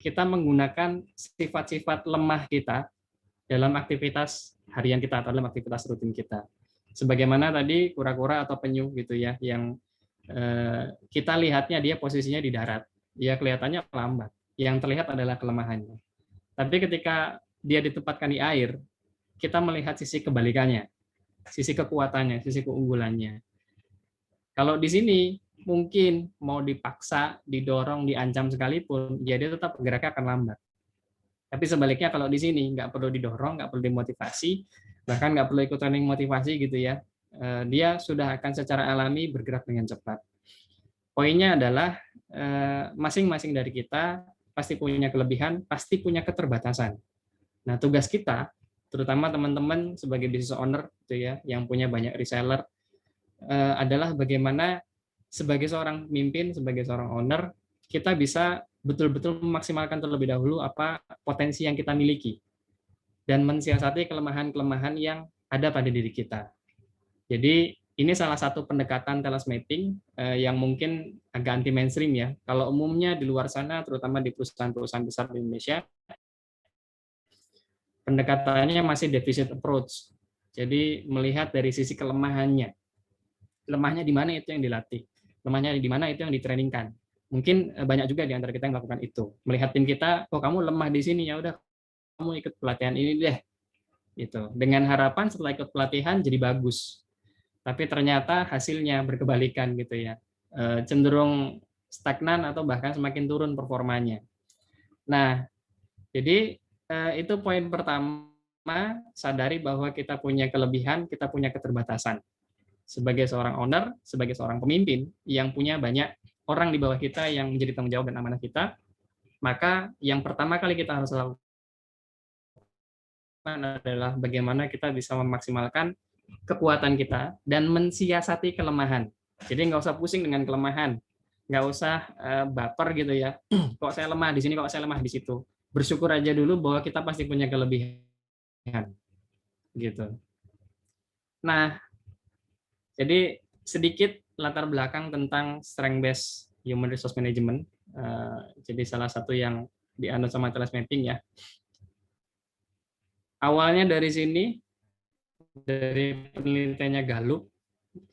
kita menggunakan sifat-sifat lemah kita dalam aktivitas harian kita atau dalam aktivitas rutin kita. Sebagaimana tadi kura-kura atau penyu gitu ya, yang kita lihatnya dia posisinya di darat, dia kelihatannya lambat. Yang terlihat adalah kelemahannya. Tapi ketika dia ditempatkan di air, kita melihat sisi kebalikannya, sisi kekuatannya, sisi keunggulannya. Kalau di sini mungkin mau dipaksa, didorong, diancam sekalipun, dia tetap geraknya akan lambat. Tapi sebaliknya kalau di sini nggak perlu didorong, nggak perlu dimotivasi, bahkan nggak perlu ikut training motivasi gitu ya, dia sudah akan secara alami bergerak dengan cepat. Poinnya adalah masing-masing dari kita pasti punya kelebihan, pasti punya keterbatasan. Nah, tugas kita, terutama teman-teman sebagai business owner gitu ya, yang punya banyak reseller, adalah bagaimana sebagai seorang pemimpin, sebagai seorang owner, kita bisa betul-betul memaksimalkan terlebih dahulu apa potensi yang kita miliki dan mensiasati kelemahan-kelemahan yang ada pada diri kita. Jadi ini salah satu pendekatan task mapping yang mungkin agak anti mainstream ya. Kalau umumnya di luar sana, terutama di perusahaan-perusahaan besar di Indonesia, pendekatannya masih deficit approach. Jadi melihat dari sisi kelemahannya. Lemahnya di mana itu yang dilatih. Lemahnya di mana itu yang ditrainingkan. Mungkin banyak juga di antara kita yang melakukan itu. Melihat tim kita, oh kamu lemah di sini, ya udah kamu ikut pelatihan ini deh. Gitu. Dengan harapan setelah ikut pelatihan jadi bagus. Tapi ternyata hasilnya berkebalikan gitu ya. Cenderung stagnan atau bahkan semakin turun performanya. Nah, jadi itu poin pertama, sadari bahwa kita punya kelebihan, kita punya keterbatasan. Sebagai seorang owner, sebagai seorang pemimpin yang punya banyak orang di bawah kita yang menjadi tanggung jawab dan amanah kita, maka yang pertama kali kita harus lakukan adalah bagaimana kita bisa memaksimalkan kekuatan kita dan mensiasati kelemahan. Jadi nggak usah pusing dengan kelemahan, nggak usah baper gitu ya. Kok saya lemah di sini, kok saya lemah di situ. Bersyukur aja dulu bahwa kita pasti punya kelebihan, gitu. Nah, jadi sedikit latar belakang tentang strength based human resource management. Jadi salah satu yang dianut sama task mapping ya. Awalnya dari sini, dari penelitiannya Gallup.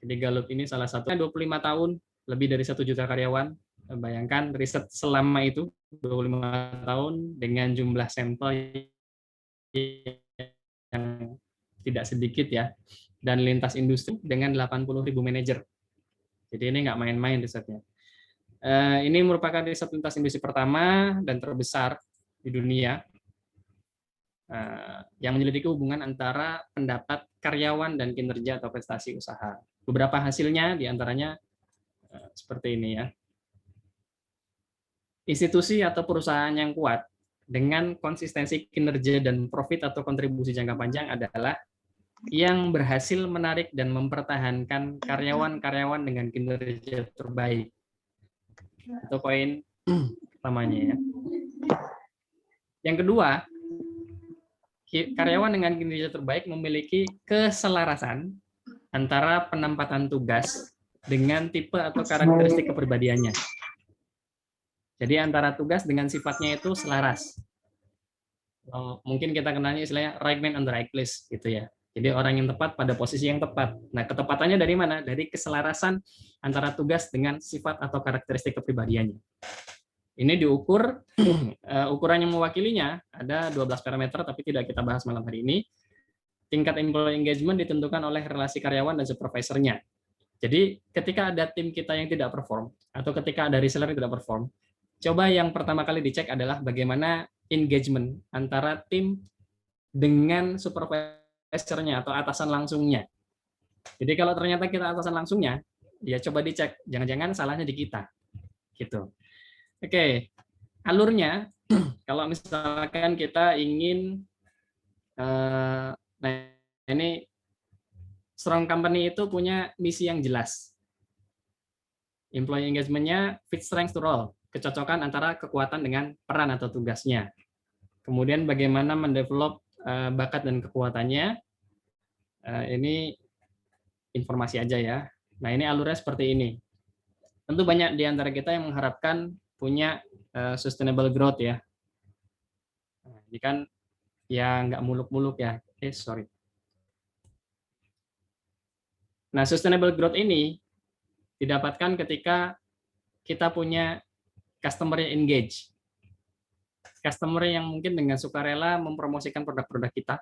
Jadi Gallup ini salah satu 25 tahun, lebih dari 1 juta karyawan. Bayangkan riset selama itu 25 tahun dengan jumlah sampel yang tidak sedikit ya, dan lintas industri dengan 80.000 manajer. Jadi ini nggak main-main risetnya. Ini merupakan riset lintas industri pertama dan terbesar di dunia yang menyelidiki hubungan antara pendapat karyawan dan kinerja atau prestasi usaha. Beberapa hasilnya diantaranya seperti ini ya. Institusi atau perusahaan yang kuat dengan konsistensi kinerja dan profit atau kontribusi jangka panjang adalah yang berhasil menarik dan mempertahankan karyawan-karyawan dengan kinerja terbaik. Itu poin pertamanya ya. Yang kedua, karyawan dengan kinerja terbaik memiliki keselarasan antara penempatan tugas dengan tipe atau karakteristik kepribadiannya. Jadi antara tugas dengan sifatnya itu selaras. Mungkin kita kenalnya istilahnya right man on the right place gitu ya. Jadi orang yang tepat pada posisi yang tepat. Nah, ketepatannya dari mana? Dari keselarasan antara tugas dengan sifat atau karakteristik kepribadiannya. Ini diukur, ukuran yang mewakilinya ada 12 parameter, tapi tidak kita bahas malam hari ini. Tingkat employee engagement ditentukan oleh relasi karyawan dan supervisornya. Jadi ketika ada tim kita yang tidak perform, atau ketika ada reseller yang tidak perform, coba yang pertama kali dicek adalah bagaimana engagement antara tim dengan supervisornya atau atasan langsungnya. Jadi kalau ternyata kita atasan langsungnya, ya coba dicek, jangan-jangan salahnya di kita. Gitu. Oke, alurnya kalau misalkan kita ingin nah ini strong company itu punya misi yang jelas. Employee engagement-nya fit strength to role, kecocokan antara kekuatan dengan peran atau tugasnya. Kemudian bagaimana mendevelop bakat dan kekuatannya. Ini informasi aja ya. Nah, ini alurnya seperti ini. Tentu banyak di antara kita yang mengharapkan punya sustainable growth ya. Ini kan ya nggak muluk-muluk ya. Sorry. Nah, sustainable growth ini didapatkan ketika kita punya customer yang engage. Customer yang mungkin dengan sukarela mempromosikan produk-produk kita.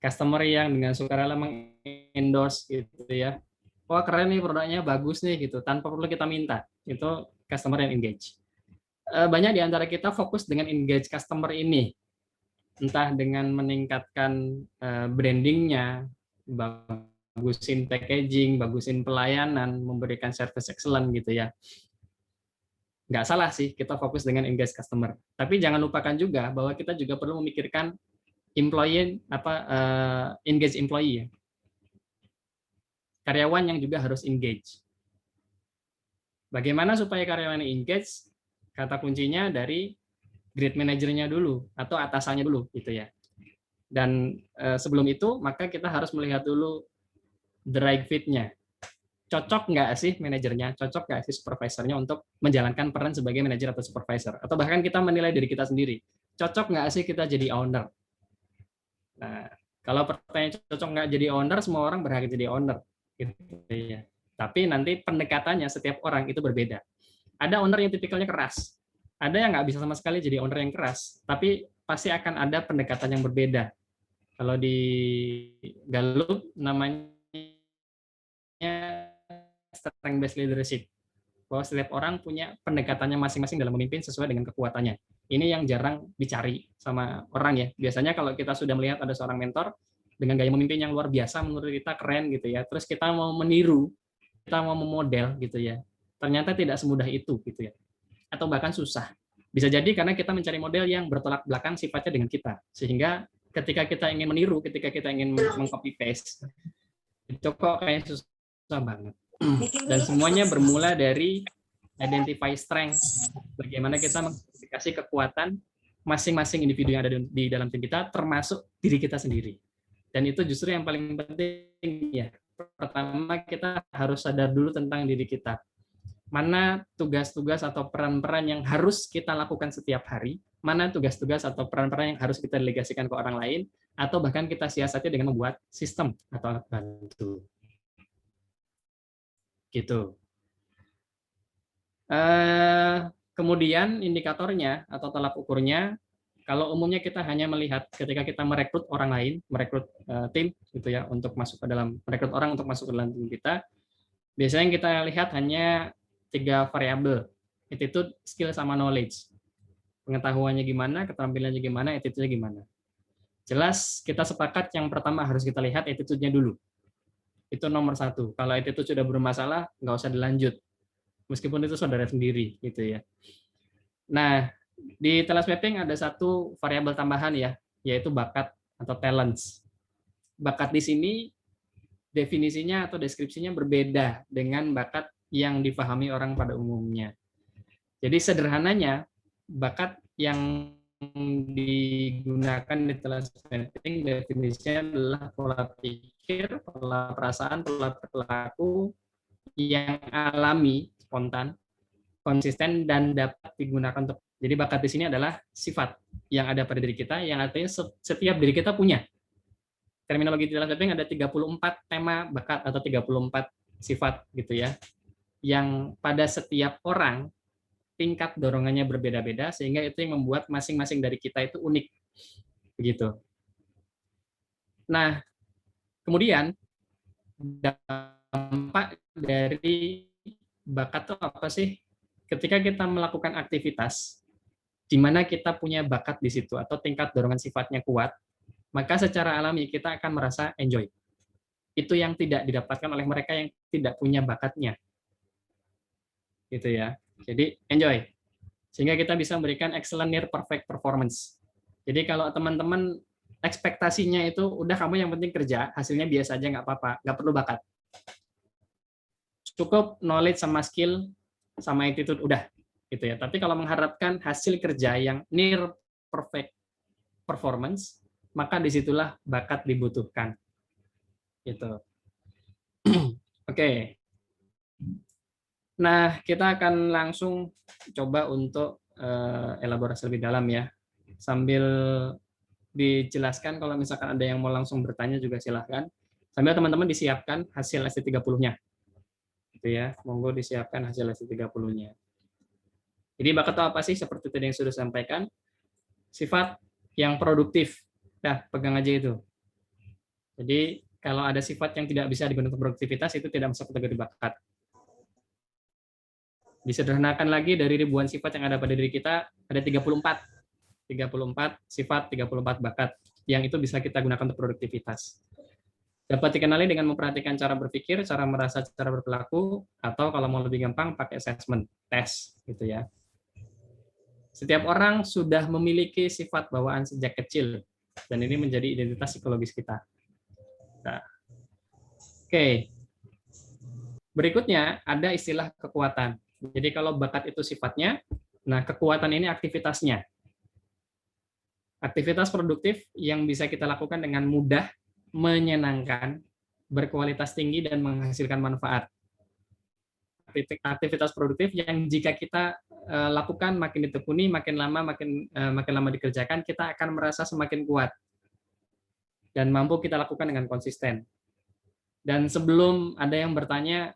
Customer yang dengan sukarela mengendorse gitu ya. Wah, keren nih produknya, bagus nih gitu, tanpa perlu kita minta. Itu customer yang engage. Banyak di antara kita fokus dengan engage customer ini. Entah dengan meningkatkan brandingnya, bagusin packaging, bagusin pelayanan, memberikan service excellent gitu ya. Nggak salah sih kita fokus dengan engage customer. Tapi jangan lupakan juga bahwa kita juga perlu memikirkan engage employee ya. Karyawan yang juga harus engage. Bagaimana supaya karyawan engage? Kata kuncinya dari grade manajernya dulu atau atasannya dulu gitu ya. Dan sebelum itu maka kita harus melihat dulu the right fit-nya. Cocok nggak sih manajernya, cocok nggak sih supervisornya untuk menjalankan peran sebagai manajer atau supervisor? Atau bahkan kita menilai diri kita sendiri, cocok nggak sih kita jadi owner? Nah, kalau pertanyaan cocok nggak jadi owner, semua orang berhak jadi owner. Gitu ya. Tapi nanti pendekatannya setiap orang itu berbeda. Ada owner yang tipikalnya keras, ada yang nggak bisa sama sekali jadi owner yang keras, tapi pasti akan ada pendekatan yang berbeda. Kalau di Gallup namanya strength based leadership, bahwa setiap orang punya pendekatannya masing-masing dalam memimpin sesuai dengan kekuatannya. Ini yang jarang dicari sama orang ya. Biasanya kalau kita sudah melihat ada seorang mentor dengan gaya memimpin yang luar biasa, menurut kita keren gitu ya, terus kita mau meniru, kita mau memodel gitu ya, ternyata tidak semudah itu gitu ya, atau bahkan susah. Bisa jadi karena kita mencari model yang bertolak belakang sifatnya dengan kita, sehingga ketika kita ingin meniru, ketika kita ingin mengcopy paste, itu kok kayak susah banget. Dan semuanya bermula dari identify strength, bagaimana kita mengidentifikasi kekuatan masing-masing individu yang ada di dalam tim kita, termasuk diri kita sendiri. Dan itu justru yang paling penting ya. Pertama kita harus sadar dulu tentang diri kita. Mana tugas-tugas atau peran-peran yang harus kita lakukan setiap hari, mana tugas-tugas atau peran-peran yang harus kita delegasikan ke orang lain, atau bahkan kita siasati dengan membuat sistem atau alat bantu. Gitu. Kemudian indikatornya atau tolak ukurnya, kalau umumnya kita hanya melihat ketika kita merekrut orang lain, merekrut tim gitu ya untuk masuk ke dalam merekrut orang untuk masuk ke dalam tim kita, biasanya yang kita lihat hanya 3 variabel, attitude, skill, sama knowledge. Pengetahuannya gimana, keterampilannya gimana, attitude-nya gimana. Jelas kita sepakat yang pertama harus kita lihat attitude-nya dulu. Itu nomor 1. Kalau attitude sudah bermasalah, nggak usah dilanjut. Meskipun itu saudara sendiri gitu ya. Nah, di talent mapping ada satu variabel tambahan ya, yaitu bakat atau talents. Bakat di sini definisinya atau deskripsinya berbeda dengan bakat yang dipahami orang pada umumnya. Jadi sederhananya, bakat yang digunakan di talent mapping definisinya adalah pola pikir, pola perasaan, pola perilaku yang alami, spontan, konsisten, dan dapat digunakan untuk. Jadi bakat di sini adalah sifat yang ada pada diri kita, yang artinya setiap diri kita punya. Terminologi di dalam mapping ada 34 tema bakat atau 34 sifat gitu ya, yang pada setiap orang tingkat dorongannya berbeda-beda, sehingga itu yang membuat masing-masing dari kita itu unik begitu. Nah, kemudian dampak dari bakat itu apa sih? Ketika kita melakukan aktivitas di mana kita punya bakat di situ atau tingkat dorongan sifatnya kuat, maka secara alami kita akan merasa enjoy. Itu yang tidak didapatkan oleh mereka yang tidak punya bakatnya. Gitu ya. Jadi enjoy. Sehingga kita bisa memberikan excellent near perfect performance. Jadi kalau teman-teman ekspektasinya itu udah kamu yang penting kerja, hasilnya biasa aja nggak apa-apa, nggak perlu bakat. Cukup knowledge sama skill sama attitude udah gitu ya. Tapi kalau mengharapkan hasil kerja yang near perfect performance, maka disitulah bakat dibutuhkan. Gitu. Oke. Nah, kita akan langsung coba untuk elaborasi lebih dalam ya. Sambil dijelaskan, kalau misalkan ada yang mau langsung bertanya juga silahkan. Sambil teman-teman disiapkan hasil ST30-nya. Gitu ya, monggo disiapkan hasil ST30-nya. Jadi bakat itu apa sih? Seperti tadi yang sudah sampaikan, sifat yang produktif. Nah, pegang aja itu. Jadi kalau ada sifat yang tidak bisa digunakan untuk produktivitas, itu tidak masuk kategori bakat. Disederhanakan lagi, dari ribuan sifat yang ada pada diri kita, ada 34 sifat, 34 bakat yang itu bisa kita gunakan untuk produktivitas. Dapat dikenali dengan memperhatikan cara berpikir, cara merasa, cara berperilaku, atau kalau mau lebih gampang pakai assessment, tes gitu ya. Setiap orang sudah memiliki sifat bawaan sejak kecil, dan ini menjadi identitas psikologis kita. Nah, oke. Berikutnya ada istilah kekuatan. Jadi kalau bakat itu sifatnya, nah kekuatan ini aktivitasnya. Aktivitas produktif yang bisa kita lakukan dengan mudah, menyenangkan, berkualitas tinggi, dan menghasilkan manfaat. Aktivitas produktif yang jika kita lakukan makin ditekuni, makin lama dikerjakan, kita akan merasa semakin kuat dan mampu kita lakukan dengan konsisten. Dan sebelum ada yang bertanya,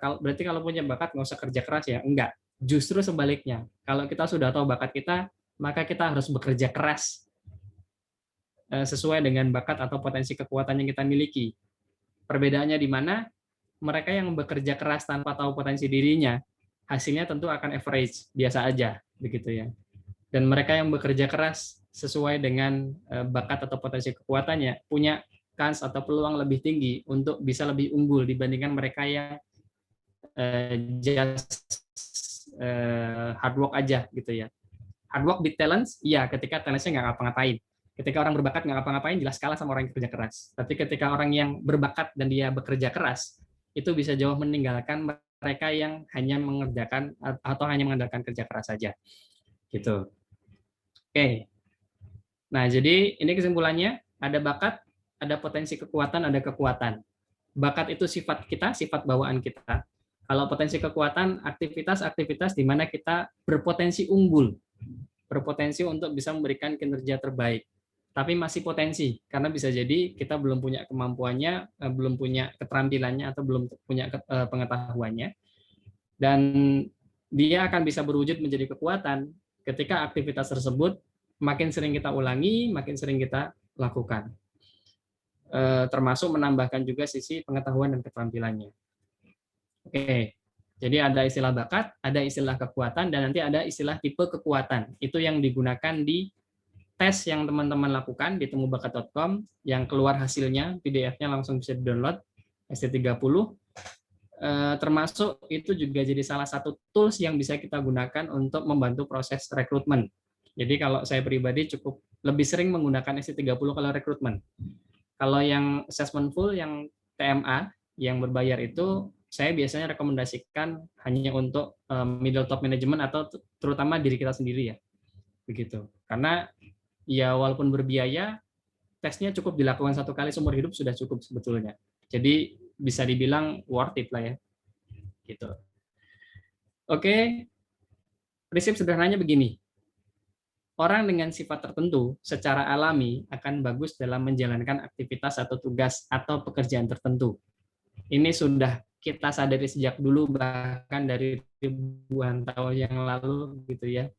berarti kalau punya bakat nggak usah kerja keras ya? Enggak, justru sebaliknya. Kalau kita sudah tahu bakat kita, maka kita harus bekerja keras sesuai dengan bakat atau potensi kekuatan yang kita miliki. Perbedaannya di mana? Mereka yang bekerja keras tanpa tahu potensi dirinya, hasilnya tentu akan average, biasa aja, begitu ya. Dan mereka yang bekerja keras sesuai dengan bakat atau potensi kekuatannya, punya kans atau peluang lebih tinggi untuk bisa lebih unggul dibandingkan mereka yang just hard work aja, gitu ya. Hard work beat talents, iya ketika talentsnya nggak ngapa-ngapain. Ketika orang berbakat nggak ngapa-ngapain, jelas kalah sama orang yang kerja keras. Tapi ketika orang yang berbakat dan dia bekerja keras, itu bisa jauh meninggalkan mereka yang hanya mengerjakan atau hanya mengandalkan kerja keras saja. Gitu. Oke. Nah, jadi ini kesimpulannya, ada bakat, ada potensi kekuatan, ada kekuatan. Bakat itu sifat kita, sifat bawaan kita. Kalau potensi kekuatan, aktivitas-aktivitas di mana kita berpotensi unggul, berpotensi untuk bisa memberikan kinerja terbaik. Tapi masih potensi, karena bisa jadi kita belum punya kemampuannya, belum punya keterampilannya, atau belum punya pengetahuannya. Dan dia akan bisa berwujud menjadi kekuatan ketika aktivitas tersebut makin sering kita ulangi, makin sering kita lakukan. Termasuk menambahkan juga sisi pengetahuan dan keterampilannya. Oke. Jadi ada istilah bakat, ada istilah kekuatan, dan nanti ada istilah tipe kekuatan. Itu yang digunakan di tes yang teman-teman lakukan di temubakat.com, yang keluar hasilnya, PDF-nya langsung bisa di-download, ST30. Termasuk itu juga jadi salah satu tools yang bisa kita gunakan untuk membantu proses rekrutmen. Jadi kalau saya pribadi cukup lebih sering menggunakan ST30 kalau rekrutmen. Kalau yang assessment full, yang TMA, yang berbayar itu, saya biasanya rekomendasikan hanya untuk middle top management atau terutama diri kita sendiri ya, begitu. Karena ya walaupun berbiaya, tesnya cukup dilakukan satu kali seumur hidup sudah cukup sebetulnya. Jadi bisa dibilang worth it lah ya, gitu. Oke, prinsip sederhananya begini. Orang dengan sifat tertentu secara alami akan bagus dalam menjalankan aktivitas atau tugas atau pekerjaan tertentu. Ini sudah kita sadari sejak dulu, bahkan dari ribuan tahun yang lalu gitu ya.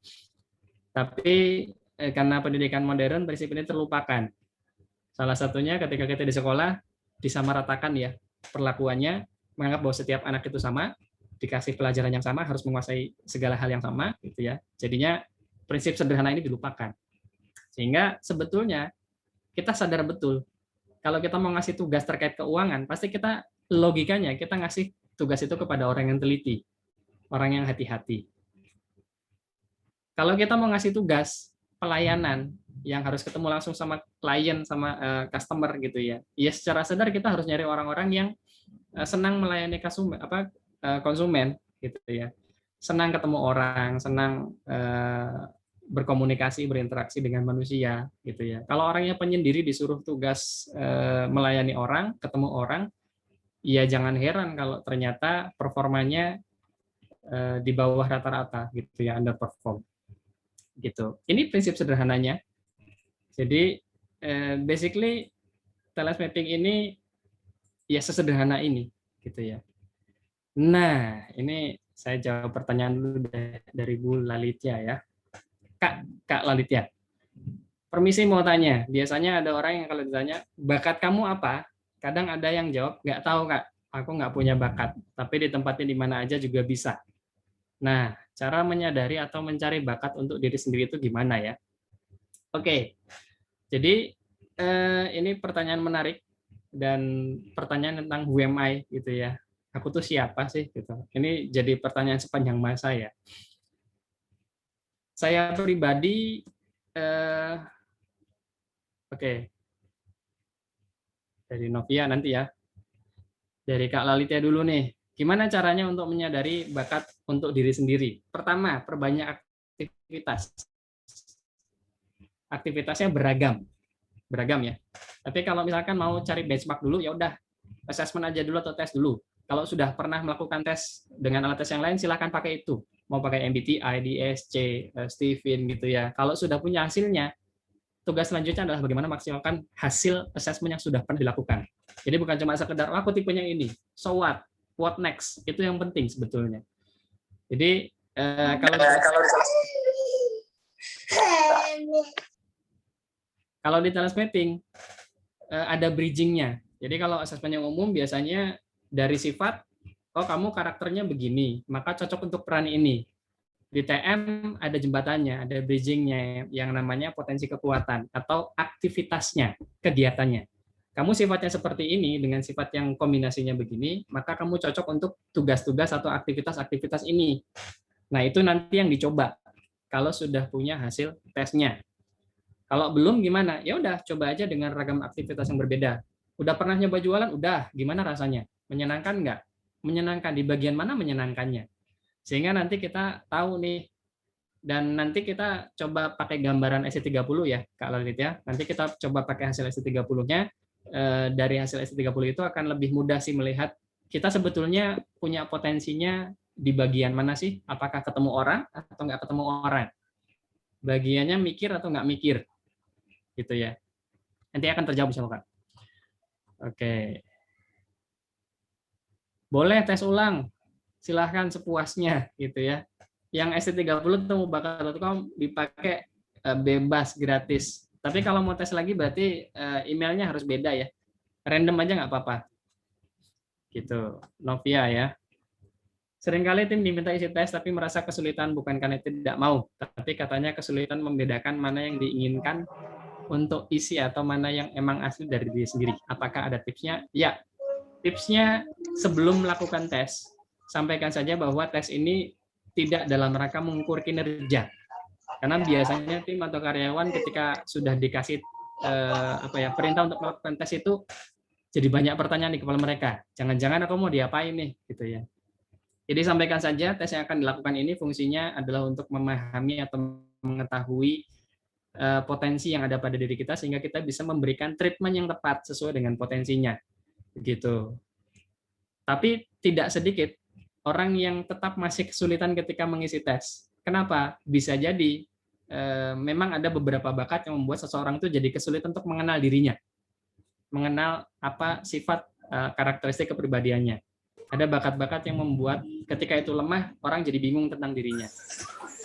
Tapi karena pendidikan modern prinsip ini terlupakan. Salah satunya ketika kita di sekolah disamaratakan ya perlakuannya, menganggap bahwa setiap anak itu sama, dikasih pelajaran yang sama, harus menguasai segala hal yang sama gitu ya. Jadinya prinsip sederhana ini dilupakan. Sehingga sebetulnya kita sadar betul kalau kita mau ngasih tugas terkait keuangan, pasti kita logikanya kita ngasih tugas itu kepada orang yang teliti, orang yang hati-hati. Kalau kita mau ngasih tugas pelayanan yang harus ketemu langsung sama klien, sama customer gitu ya, ya secara sadar kita harus nyari orang-orang yang senang melayani konsumen gitu ya, senang ketemu orang, senang berkomunikasi, berinteraksi dengan manusia gitu ya. Kalau orangnya penyendiri disuruh tugas melayani orang, ketemu orang, ya jangan heran kalau ternyata performanya di bawah rata-rata gitu ya, underperform gitu. Ini prinsip sederhananya. Jadi basically talent mapping ini ya sesederhana ini gitu ya. Nah, ini saya jawab pertanyaan dulu dari Bu Lalitya ya. Kak Lalitya, permisi mau tanya. Biasanya ada orang yang kalau ditanya, bakat kamu apa? Kadang ada yang jawab, nggak tahu Kak, aku nggak punya bakat. Tapi ditempatin di mana aja juga bisa. Nah, cara menyadari atau mencari bakat untuk diri sendiri itu gimana ya? Oke, jadi ini pertanyaan menarik dan pertanyaan tentang who am I gitu ya. Aku tuh siapa sih gitu. Ini jadi pertanyaan sepanjang masa ya. Saya pribadi oke, dari Novia nanti ya. Dari Kak Lalitya dulu nih. Gimana caranya untuk menyadari bakat untuk diri sendiri? Pertama, perbanyak aktivitas. Aktivitasnya beragam ya. Tapi kalau misalkan mau cari benchmark dulu, ya udah assessment aja dulu atau tes dulu. Kalau sudah pernah melakukan tes dengan alat tes yang lain, silahkan pakai itu. Mau pakai MBTI, DSC, Stephen gitu ya. Kalau sudah punya hasilnya, tugas selanjutnya adalah bagaimana maksimalkan hasil assessment yang sudah pernah dilakukan. Jadi bukan cuma sekedar, aku tipenya ini, so what next, itu yang penting sebetulnya. Jadi kalau di talent mapping ada bridgingnya. Jadi kalau assessment yang umum biasanya dari sifat, oh kamu karakternya begini, maka cocok untuk peran ini. Di TM ada jembatannya, ada bridgingnya yang namanya potensi kekuatan atau aktivitasnya, kegiatannya. Kamu sifatnya seperti ini dengan sifat yang kombinasinya begini, maka kamu cocok untuk tugas-tugas atau aktivitas-aktivitas ini. Nah, itu nanti yang dicoba kalau sudah punya hasil tesnya. Kalau belum gimana? Ya udah, coba aja dengan ragam aktivitas yang berbeda. Udah pernah nyoba jualan? Udah, gimana rasanya? Menyenangkan nggak? Menyenangkan. Di bagian mana menyenangkannya? Sehingga nanti kita tahu nih, dan nanti kita coba pakai gambaran SC30 ya, Kak Lalit ya. Nanti kita coba pakai hasil SC30-nya. Dari hasil SC30 itu akan lebih mudah sih melihat kita sebetulnya punya potensinya di bagian mana sih? Apakah ketemu orang atau nggak ketemu orang? Bagiannya mikir atau nggak mikir? Gitu ya. Nanti akan terjawab sama Kak. Oke. Boleh tes ulang. Silahkan sepuasnya gitu ya. Yang ST30 temu bakat.com dipakai bebas gratis. Tapi kalau mau tes lagi berarti emailnya harus beda ya. Random aja nggak apa-apa. Gitu. Novia ya. Seringkali tim diminta isi tes tapi merasa kesulitan bukan karena tidak mau, tapi katanya kesulitan membedakan mana yang diinginkan untuk isi atau mana yang emang asli dari diri sendiri. Apakah ada tipsnya? Ya, tipsnya sebelum melakukan tes, sampaikan saja bahwa tes ini tidak dalam rangka mengukur kinerja. Karena biasanya tim atau karyawan ketika sudah dikasih perintah untuk melakukan tes itu jadi banyak pertanyaan di kepala mereka. Jangan-jangan aku mau diapain nih gitu ya. Jadi sampaikan saja tes yang akan dilakukan ini fungsinya adalah untuk memahami atau mengetahui potensi yang ada pada diri kita sehingga kita bisa memberikan treatment yang tepat sesuai dengan potensinya. Begitu. Tapi tidak sedikit orang yang tetap masih kesulitan ketika mengisi tes. Kenapa? Bisa jadi memang ada beberapa bakat yang membuat seseorang itu jadi kesulitan untuk mengenal dirinya. Mengenal apa sifat karakteristik kepribadiannya. Ada bakat-bakat yang membuat ketika itu lemah, orang jadi bingung tentang dirinya.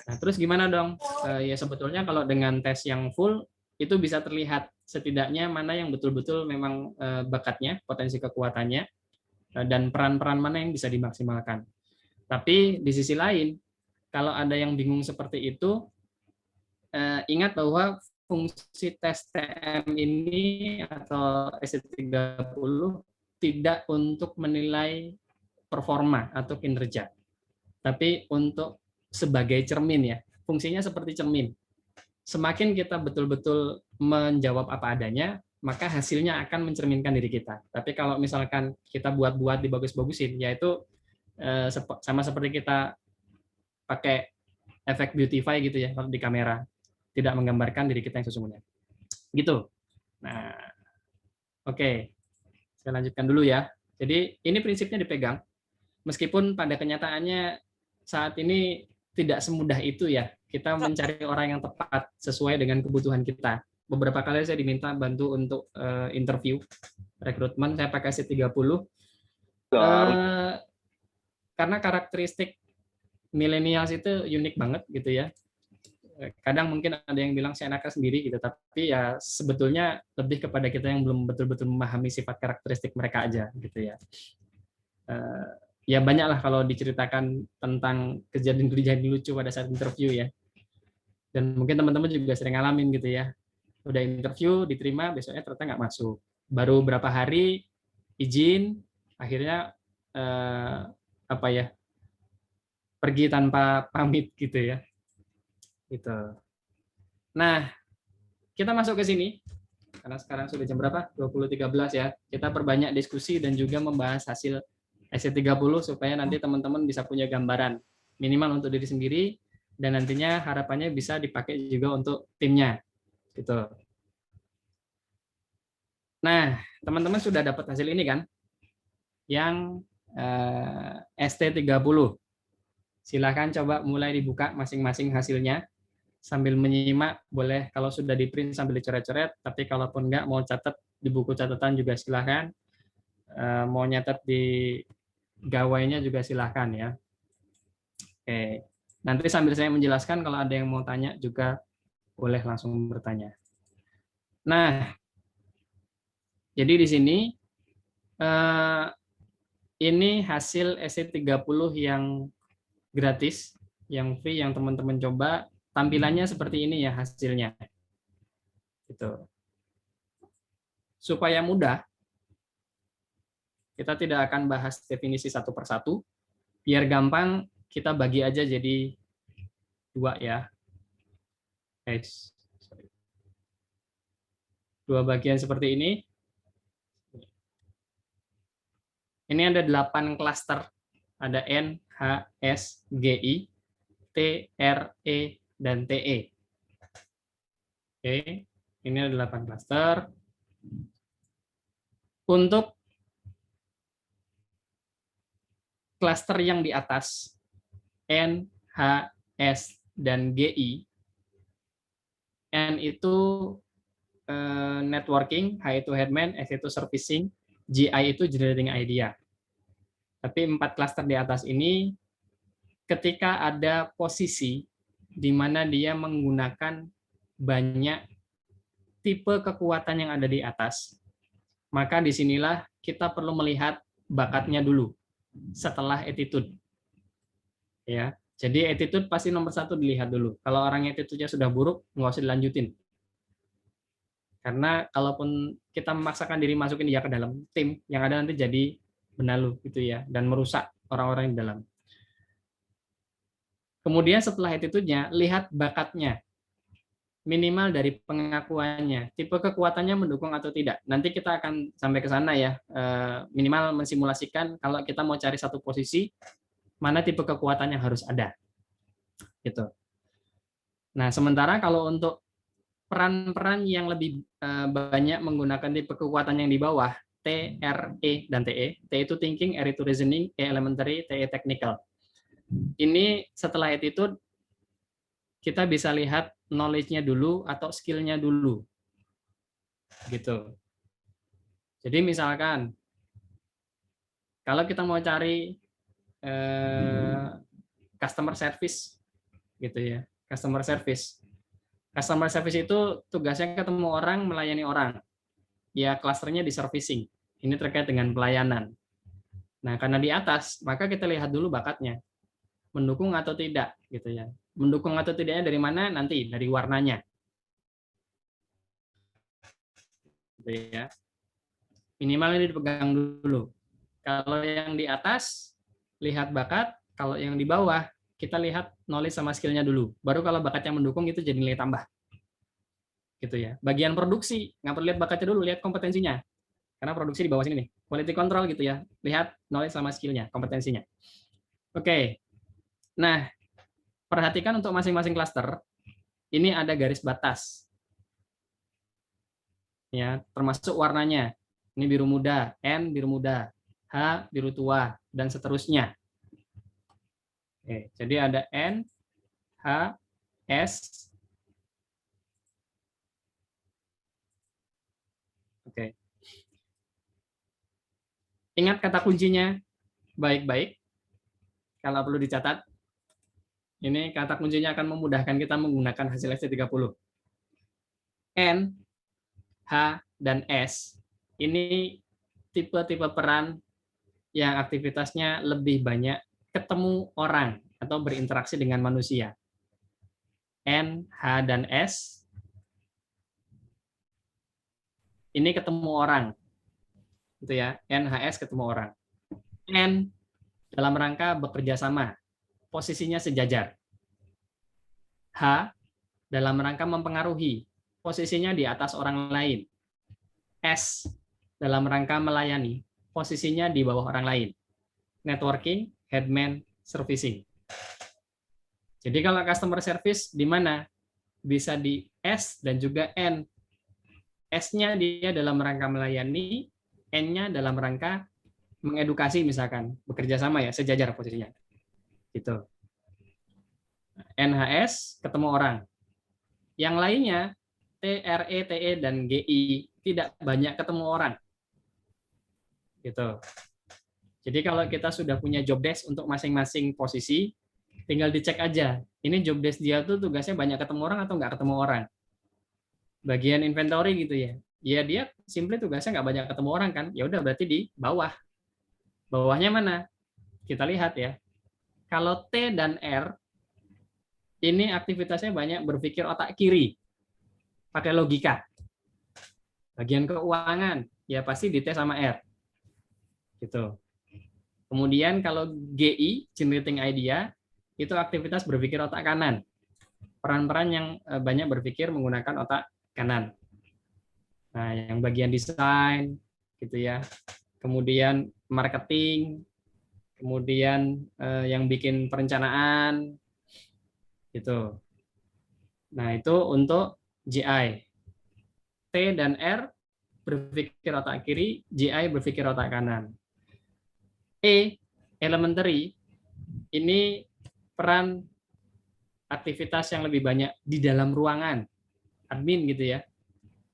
Nah, terus gimana dong? Ya sebetulnya kalau dengan tes yang full, itu bisa terlihat setidaknya mana yang betul-betul memang bakatnya, potensi kekuatannya, dan peran-peran mana yang bisa dimaksimalkan. Tapi di sisi lain, kalau ada yang bingung seperti itu, ingat bahwa fungsi tes TM ini atau SC30 tidak untuk menilai performa atau kinerja, tapi untuk sebagai cermin ya. Fungsinya seperti cermin. Semakin kita betul-betul menjawab apa adanya, maka hasilnya akan mencerminkan diri kita. Tapi kalau misalkan kita buat-buat dibagus-bagusin, yaitu sama seperti kita pakai efek beautify gitu ya kalau di kamera, tidak menggambarkan diri kita yang sesungguhnya. Gitu. Nah, oke. Saya lanjutkan dulu ya. Jadi ini prinsipnya dipegang. Meskipun pada kenyataannya saat ini tidak semudah itu ya, kita mencari orang yang tepat sesuai dengan kebutuhan kita. beberapa kali saya diminta bantu untuk interview rekrutmen, saya pakai C30. Karena karakteristik millennials itu unik banget gitu ya. Kadang mungkin ada yang bilang saya enaknya sendiri gitu, tapi ya sebetulnya lebih kepada kita yang belum betul-betul memahami sifat karakteristik mereka aja gitu ya. Ya banyak lah kalau diceritakan tentang kejadian-kejadian lucu pada saat interview ya. Dan mungkin teman-teman juga sering ngalamin gitu ya. Udah interview, diterima, besoknya ternyata nggak masuk. Baru berapa hari izin, akhirnya apa ya, pergi tanpa pamit gitu ya. Gitu. Nah, kita masuk ke sini. Karena sekarang sudah jam berapa? 20.13 ya. Kita perbanyak diskusi dan juga membahas hasil SC30 supaya nanti teman-teman bisa punya gambaran minimal untuk diri sendiri dan nantinya harapannya bisa dipakai juga untuk timnya. Gitu. Nah, teman-teman sudah dapat hasil ini kan? Yang ST30. Silahkan coba mulai dibuka masing-masing hasilnya. Sambil menyimak, boleh kalau sudah di print sambil dicoret-coret, tapi kalaupun enggak mau catat di buku catatan juga silahkan, mau nyatet di gawainya juga silahkan ya. Oke, nanti sambil saya menjelaskan kalau ada yang mau tanya juga boleh langsung bertanya. Nah, jadi di sini ini hasil SC30 yang gratis, yang free, yang teman-teman coba. Tampilannya seperti ini ya hasilnya. Gitu. Supaya mudah, kita tidak akan bahas definisi satu persatu. Biar gampang, kita bagi aja jadi 2 ya. Dua bagian seperti ini. Ini ada 8 klaster. Ada N, H, S, G, I, T, R, E, dan TE. Oke, ini ada 8 klaster. Untuk klaster yang di atas, N, H, S, dan GI, N itu networking, H itu headman, S itu servicing, GI itu generating idea. Tapi 4 klaster di atas ini, ketika ada posisi di mana dia menggunakan banyak tipe kekuatan yang ada di atas, maka disinilah kita perlu melihat bakatnya dulu, setelah attitude. Ya, jadi attitude pasti nomor 1 dilihat dulu. Kalau orang attitude-nya sudah buruk, nggak usah dilanjutin. Karena kalaupun kita memaksakan diri masukin dia ke dalam tim, yang ada nanti jadi benalu gitu ya, dan merusak orang-orang di dalam. Kemudian setelah attitude-nya, lihat bakatnya. Minimal dari pengakuannya, tipe kekuatannya mendukung atau tidak. Nanti kita akan sampai ke sana ya, minimal mensimulasikan kalau kita mau cari satu posisi, mana tipe kekuatan yang harus ada. Gitu. Nah, sementara kalau untuk peran-peran yang lebih banyak menggunakan tipe kekuatan yang di bawah, T, R, E, dan TE. T itu thinking, R itu reasoning, E elementary, TE technical. Ini setelah attitude, kita bisa lihat knowledge-nya dulu atau skill-nya dulu. Gitu. Jadi misalkan, kalau kita mau cari customer service, gitu ya, customer service. Customer service itu tugasnya ketemu orang, melayani orang. Ya, klasternya di servicing. Ini terkait dengan pelayanan. Nah, karena di atas, maka kita lihat dulu bakatnya. Mendukung atau tidak, gitu ya. Mendukung atau tidaknya dari mana? Nanti dari warnanya. Gitu ya. Minimal ini dipegang dulu. Kalau yang di atas, lihat bakat. Kalau yang di bawah, kita lihat knowledge sama skill-nya dulu. Baru kalau bakatnya mendukung, itu jadi nilai tambah. Gitu ya. Bagian produksi, nggak perlu lihat bakatnya dulu, lihat kompetensinya. Karena produksi di bawah sini nih. Quality control gitu ya. Lihat knowledge sama skill-nya, kompetensinya. Oke. Nah, perhatikan untuk masing-masing klaster, ini ada garis batas. Ya, termasuk warnanya. Ini biru muda, N biru muda, H biru tua, dan seterusnya. Oke, jadi ada N, H, S, Oke. Ingat kata kuncinya baik-baik. Kalau perlu dicatat, ini kata kuncinya akan memudahkan kita menggunakan hasil ST30. N, H, dan S ini tipe-tipe peran yang aktivitasnya lebih banyak ketemu orang atau berinteraksi dengan manusia. N, H, dan S ini ketemu orang, gitu ya. N, H, S ketemu orang. N dalam rangka bekerja sama, posisinya sejajar. H dalam rangka mempengaruhi, posisinya di atas orang lain. S dalam rangka melayani, posisinya di bawah orang lain. Networking, headman, servicing. Jadi kalau customer service di mana? Bisa di S dan juga N. S-nya dia dalam rangka melayani, N-nya dalam rangka mengedukasi misalkan, bekerja sama ya, sejajar posisinya. Gitu. NHS ketemu orang. Yang lainnya T, R, E, T, E, dan GI tidak banyak ketemu orang. Gitu. Jadi kalau kita sudah punya job desk untuk masing-masing posisi, tinggal dicek aja. Ini job desk dia tuh tugasnya banyak ketemu orang atau nggak ketemu orang. Bagian inventory gitu ya. Ya dia simply tugasnya nggak banyak ketemu orang kan. Ya udah berarti di bawah. Bawahnya mana? Kita lihat ya. Kalau T dan R ini aktivitasnya banyak berpikir otak kiri. Pakai logika. Bagian keuangan ya pasti di T sama R. Gitu. Kemudian kalau GI, generating idea, itu aktivitas berpikir otak kanan. Peran-peran yang banyak berpikir menggunakan otak kanan. Nah, yang bagian desain, gitu ya. Kemudian marketing, kemudian yang bikin perencanaan, gitu. Nah, itu untuk GI. T dan R berpikir otak kiri, GI berpikir otak kanan. E, elementary, ini peran aktivitas yang lebih banyak di dalam ruangan, admin gitu ya.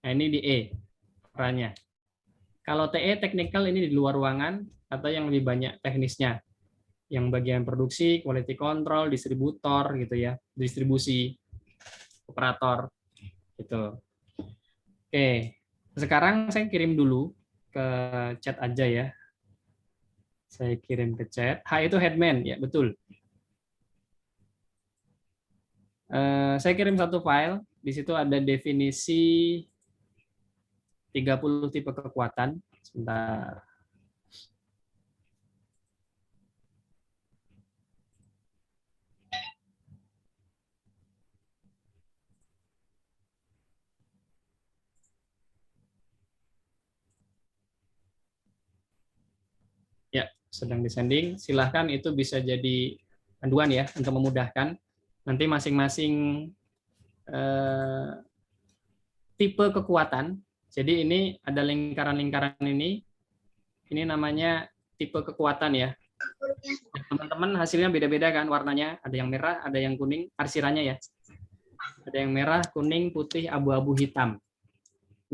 Nah ini di E perannya. Kalau TE technical ini di luar ruangan atau yang lebih banyak teknisnya, yang bagian produksi, quality control, distributor gitu ya, distribusi, operator gitu. Oke, sekarang saya kirim dulu ke chat aja ya. Saya kirim ke chat. H itu headman ya betul. Saya kirim satu file. Di situ ada definisi 30 tipe kekuatan. Sebentar. Ya, sedang disending. Silahkan itu bisa jadi panduan ya untuk memudahkan. Nanti masing-masing tipe kekuatan. Jadi ini ada lingkaran-lingkaran ini namanya tipe kekuatan ya. Teman-teman hasilnya beda-beda kan warnanya. Ada yang merah, ada yang kuning, arsirannya ya. Ada yang merah, kuning, putih, abu-abu, hitam.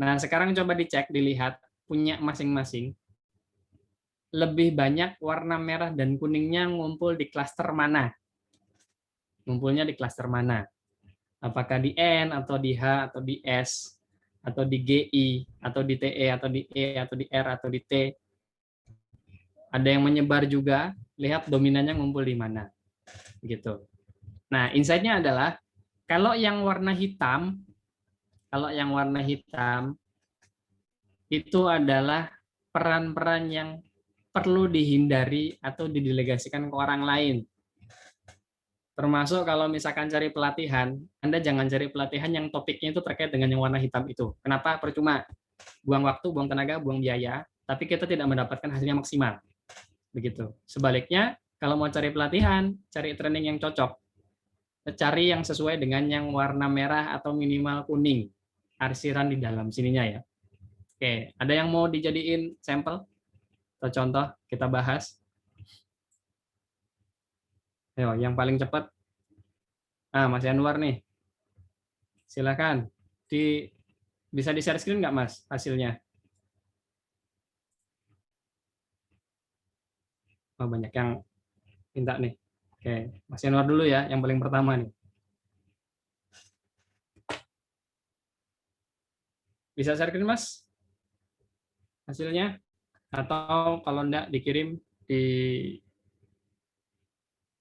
Nah, sekarang coba dicek, dilihat punya masing-masing. Lebih banyak warna merah dan kuningnya ngumpul di klaster mana? Ngumpulnya di klaster mana? Apakah di N, atau di H, atau di S, atau di GI, atau di TE, atau di E, atau di R, atau di T. Ada yang menyebar juga, lihat dominannya ngumpul di mana. Gitu. Nah, insight-nya adalah, kalau yang warna hitam, itu adalah peran-peran yang perlu dihindari atau didelegasikan ke orang lain. Termasuk kalau misalkan cari pelatihan, Anda jangan cari pelatihan yang topiknya itu terkait dengan yang warna hitam itu. Kenapa? Percuma. Buang waktu, buang tenaga, buang biaya, tapi kita tidak mendapatkan hasilnya maksimal. Begitu. Sebaliknya, kalau mau cari pelatihan, cari training yang cocok. Cari yang sesuai dengan yang warna merah atau minimal kuning. Arsiran di dalam sininya ya. Oke, ada yang mau dijadiin sampel atau contoh kita bahas? Ayo, yang paling cepat. Ah, Mas Anwar nih. Silakan. Bisa di share screen nggak, Mas, hasilnya? Oh, banyak yang minta nih. Oke, Mas Yanuar dulu ya, yang paling pertama nih. Bisa share screen, Mas, hasilnya? Atau kalau enggak, dikirim di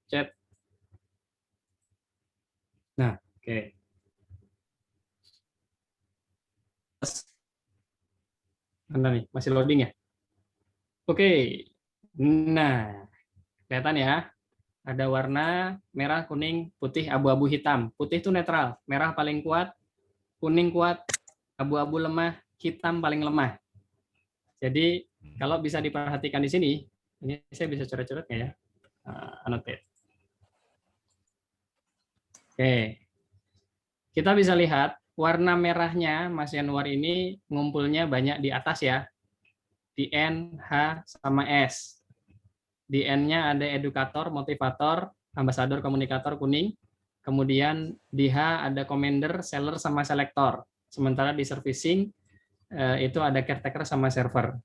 chat. Nah, oke. Mana nih? Masih loading ya? Oke. Nah, kelihatan ya. Ada warna merah, kuning, putih, abu-abu, hitam. Putih itu netral, merah paling kuat, kuning kuat, abu-abu lemah, hitam paling lemah. Jadi kalau bisa diperhatikan di sini, ini saya bisa coret-coret nggak ya? Annotate. Oke, kita bisa lihat warna merahnya Mas Yanuar ini ngumpulnya banyak di atas ya, di N, H, sama S. Di N-nya ada edukator, motivator, ambasador, komunikator kuning. Kemudian di H ada commander, seller, sama selector. Sementara di servicing itu ada caretaker sama server.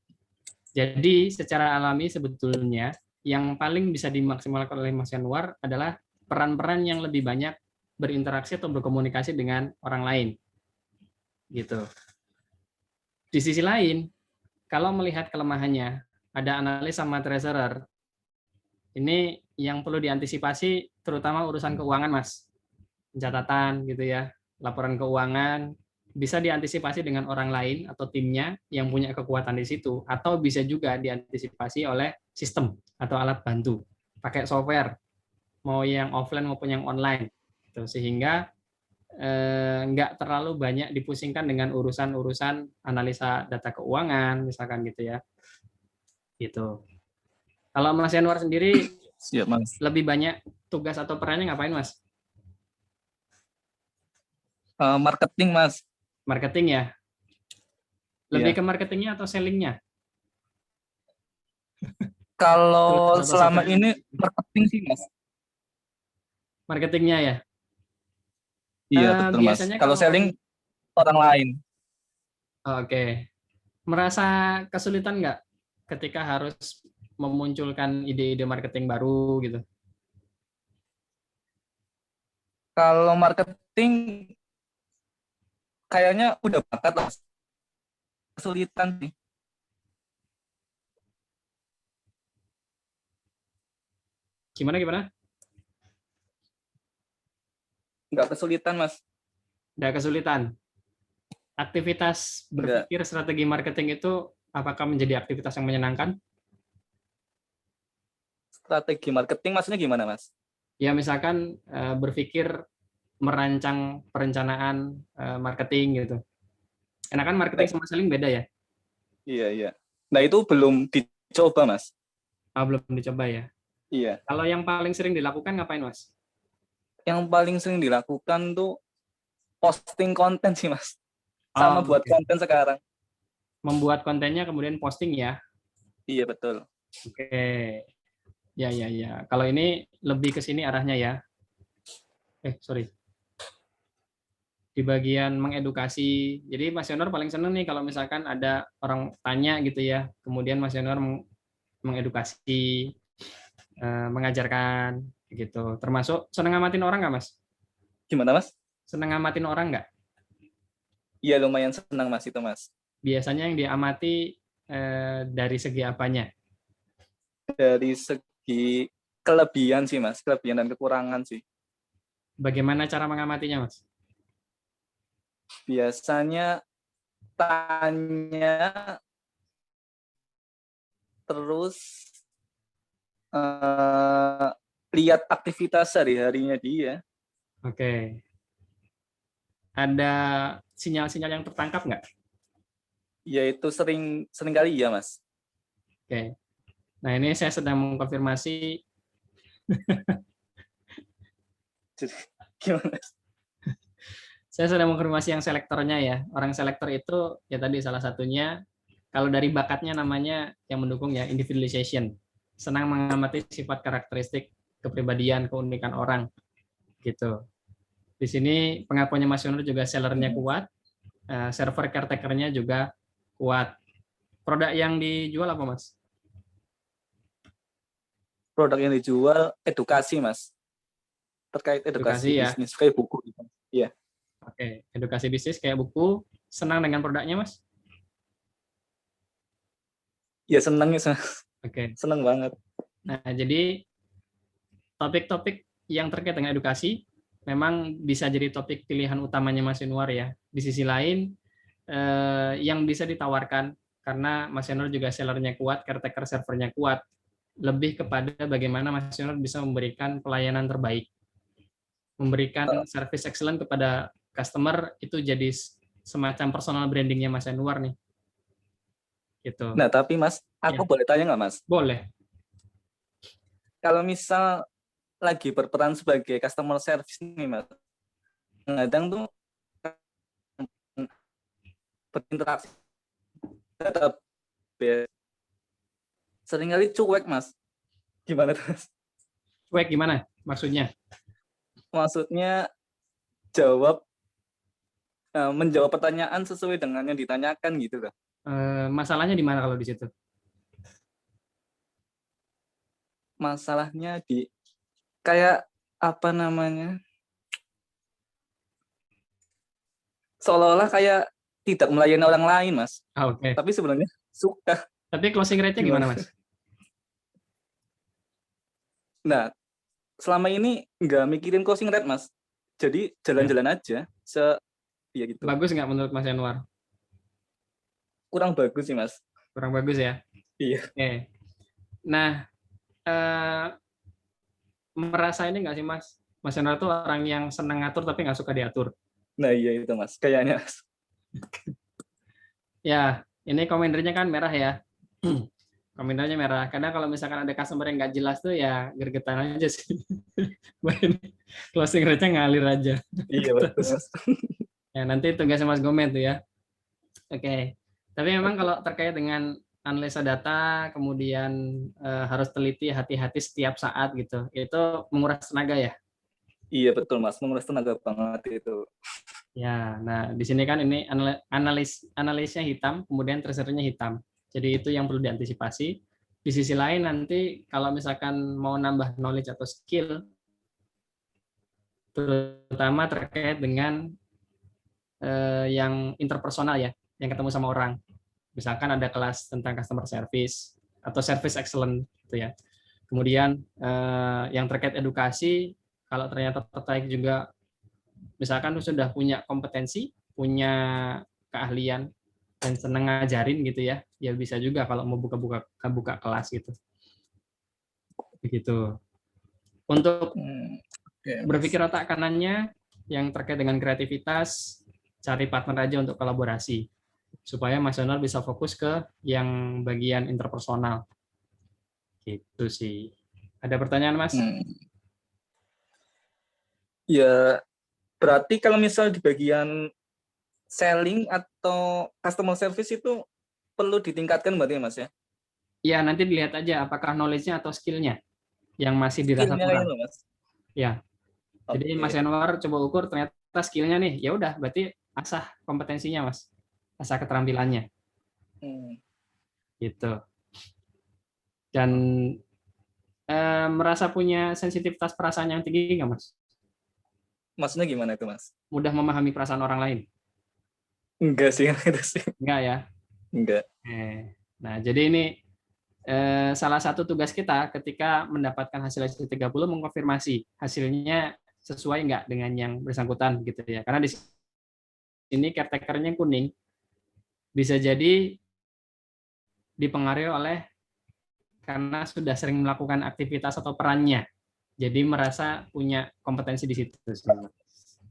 Jadi secara alami sebetulnya yang paling bisa dimaksimalkan oleh Mas Yanuar adalah peran-peran yang lebih banyak berinteraksi atau berkomunikasi dengan orang lain. Gitu. Di sisi lain, kalau melihat kelemahannya, ada analis sama treasurer. Ini yang perlu diantisipasi terutama urusan keuangan, Mas. Pencatatan gitu ya, laporan keuangan bisa diantisipasi dengan orang lain atau timnya yang punya kekuatan di situ, atau bisa juga diantisipasi oleh sistem atau alat bantu, pakai software, mau yang offline maupun yang online, gitu. Sehingga nggak terlalu banyak dipusingkan dengan urusan-urusan analisa data keuangan, misalkan gitu ya. Gitu. Kalau Mas Yanuar sendiri Siap, Mas. lebih banyak tugas atau perannya ngapain, Mas? Marketing, Mas. Marketing ya? Lebih Iya. ke marketingnya atau sellingnya? Kalau Tugas atau selama software? ini marketing sih, Mas. Marketingnya ya? Iya, betul, Mas. Biasanya Kalau kalau selling orang lain. oke, merasa kesulitan nggak ketika harus memunculkan ide-ide marketing baru gitu? Kalau marketing kayaknya udah bakat, Mas. Kesulitan sih. Gimana gimana? Nggak kesulitan, Mas. Nggak kesulitan. Aktivitas Nggak. berpikir strategi marketing itu apakah menjadi aktivitas yang menyenangkan? Strategi marketing maksudnya gimana, Mas? Ya misalkan berpikir merancang perencanaan marketing gitu. Enakan marketing Nah, sama selling beda ya? iya, iya. Nah, itu belum dicoba, Mas. Belum dicoba ya. Iya. Kalau yang paling sering dilakukan ngapain, Mas? Yang paling sering dilakukan tuh posting konten sih, Mas. Sama buat Oke. konten sekarang. Membuat kontennya kemudian posting ya. Iya, betul. Oke. Ya, ya, ya. Kalau ini lebih ke sini arahnya ya. Sorry. Di bagian mengedukasi. Jadi Mas Yonor paling seneng nih kalau misalkan ada orang tanya gitu ya. Kemudian Mas Yonor mengedukasi, mengajarkan gitu. Termasuk seneng ngamatin orang nggak, Mas? Gimana, Mas? Seneng ngamatin orang nggak? Iya, lumayan senang, Mas, itu, Mas. Biasanya yang diamati dari segi apanya? Dari segi kelebihan sih, Mas. Kelebihan dan kekurangan sih. Bagaimana cara mengamatinya, Mas? Biasanya tanya terus lihat aktivitas sehari-harinya dia. Oke. Ada sinyal-sinyal yang tertangkap nggak? Yaitu sering kali ya, Mas. Oke. Nah, ini saya sedang mengkonfirmasi. Gimana? Saya sedang mengkonfirmasi yang selektornya ya. Orang selektor itu ya tadi salah satunya, kalau dari bakatnya namanya yang mendukung ya, individualization. Senang mengamati sifat karakteristik, kepribadian, keunikan orang. Gitu. Di sini pengakuannya Mas Yonur juga sellernya kuat, server caretaker-nya juga kuat. Produk yang dijual apa, Mas? produk yang dijual edukasi, Mas. Terkait edukasi Edukasi ya. bisnis kayak buku gitu. Iya. Oke, edukasi bisnis kayak buku. Senang dengan produknya, Mas? Ya seneng ya, Oke. seneng banget. Nah, jadi topik-topik yang terkait dengan edukasi memang bisa jadi topik pilihan utamanya Mas Yanuar ya. Di sisi lain, yang bisa ditawarkan karena Mas Yanuar juga sellernya kuat, caretaker servernya kuat, lebih kepada bagaimana Mas Yanuar bisa memberikan pelayanan terbaik, memberikan service excellent kepada customer, itu jadi semacam personal brandingnya Mas Yanuar nih. Gitu. Nah, tapi Mas, aku Ya, boleh tanya nggak, Mas? boleh. Kalau misal lagi berperan sebagai customer service nih, Mas, kadang tuh berinteraksi database seringkali cuek, Mas. Gimana tuh, Mas? Cuek gimana maksudnya? Maksudnya menjawab pertanyaan sesuai dengan yang ditanyakan gitu loh. Masalahnya di mana kalau di situ? Masalahnya di kayak apa namanya? Seolah-olah kayak tidak melayani orang lain, Mas. Oke. Tapi sebenarnya suka. Tapi closing rate-nya gimana, Mas? Nah, selama ini nggak mikirin closing rate, Mas. Jadi jalan-jalan aja. Ya gitu. Bagus nggak menurut Mas Yanuar? Kurang bagus sih, Mas. Kurang bagus ya? Iya. Oke. Nah, merasa ini nggak sih, Mas? Mas Yanuar tuh orang yang senang ngatur tapi nggak suka diatur. Nah, iya itu, Mas. Kayaknya, Mas. Ya, ini komendernya kan merah ya. Komendernya merah. Kadang kalau misalkan ada customer yang nggak jelas tuh ya gergetan aja sih. Closing rate-nya ngalir aja. Iya, betul, Mas. Ya, nanti tugasnya Mas Gomet tuh ya. Oke. Tapi memang kalau terkait dengan analisa data, kemudian harus teliti, hati-hati setiap saat gitu. Itu menguras tenaga ya. Iya, betul, Mas. Menguras tenaga banget itu. Ya, nah di sini kan ini analisnya hitam, kemudian treasurernya hitam. Jadi itu yang perlu diantisipasi. Di sisi lain nanti kalau misalkan mau nambah knowledge atau skill, terutama terkait dengan yang interpersonal ya, yang ketemu sama orang. Misalkan ada kelas tentang customer service atau service excellent gitu ya. Kemudian yang terkait edukasi, kalau ternyata tertarik juga, misalkan sudah punya kompetensi, punya keahlian dan senang ngajarin gitu ya, ya bisa juga kalau mau buka kelas gitu. Begitu. Untuk berpikir otak kanannya yang terkait dengan kreativitas, cari partner aja untuk kolaborasi supaya Mas Yanuar bisa fokus ke yang bagian interpersonal. Gitu sih. Ada pertanyaan, Mas? Ya, berarti kalau misal di bagian selling atau customer service itu perlu ditingkatkan berarti ya, Mas ya? Iya, nanti dilihat aja apakah knowledge-nya atau skill-nya yang masih dirasa kurang. Mas. Ya. Jadi Mas Yanuar coba ukur ternyata skill-nya nih, ya udah berarti asah kompetensinya, Mas. Asah keterampilannya. Gitu. Dan merasa punya sensitivitas perasaan yang tinggi nggak, Mas? Maksudnya gimana itu, Mas? Mudah memahami perasaan orang lain? Enggak sih, itu sih. Enggak ya? Enggak. Nah, jadi ini salah satu tugas kita ketika mendapatkan hasil SC30 mengkonfirmasi hasilnya sesuai nggak dengan yang bersangkutan gitu ya. Karena di sini caretaker-nya kuning, bisa jadi dipengaruhi oleh karena sudah sering melakukan aktivitas atau perannya. Jadi merasa punya kompetensi di situ.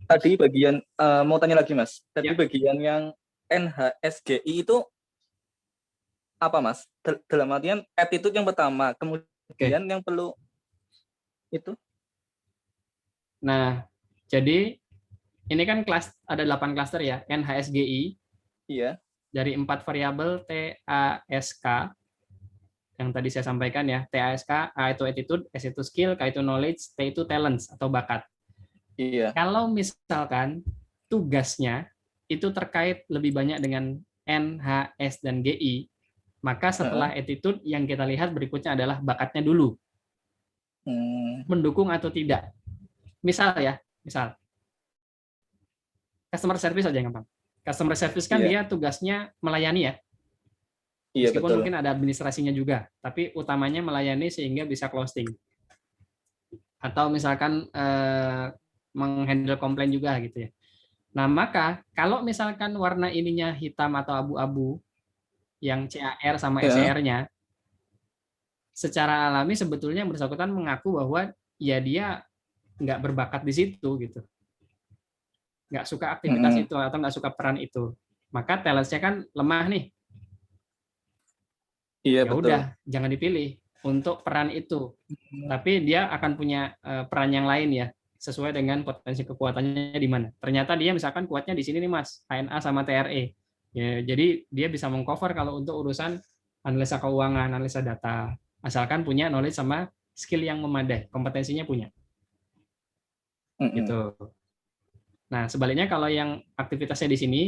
Tadi bagian, mau tanya lagi, Mas. Tadi bagian yang NHSGI itu apa, Mas? Dalam artian attitude yang pertama, kemudian yang perlu itu? Nah, jadi ini kan kelas ada 8 klaster ya, NHSGI. Iya. Dari 4 variabel TASK yang tadi saya sampaikan ya. TASK, A itu attitude, S itu skill, K itu knowledge, T itu talents atau bakat. Iya. Kalau misalkan tugasnya itu terkait lebih banyak dengan N, H, S, dan GI, maka setelah attitude yang kita lihat berikutnya adalah bakatnya dulu. mendukung atau tidak. Misal customer service aja yang gampang. Customer service kan dia tugasnya melayani ya. Meskipun betul. mungkin ada administrasinya juga, tapi utamanya melayani sehingga bisa closing. Atau misalkan menghandle komplain juga gitu ya. Nah, maka kalau misalkan warna ininya hitam atau abu-abu, yang CAR sama SCR-nya, secara alami sebetulnya yang bersangkutan mengaku bahwa ya dia nggak berbakat di situ gitu, nggak suka aktivitas itu atau nggak suka peran itu. Maka talent-nya kan lemah nih. Iya, Ya udah, jangan dipilih untuk peran itu. Tapi dia akan punya peran yang lain ya, sesuai dengan potensi kekuatannya di mana. Ternyata dia misalkan kuatnya di sini nih Mas, HNA sama TRE. Ya, jadi dia bisa mengcover kalau untuk urusan analisa keuangan, analisa data, asalkan punya knowledge sama skill yang memadai, kompetensinya punya. Gitu. Nah, sebaliknya kalau yang aktivitasnya di sini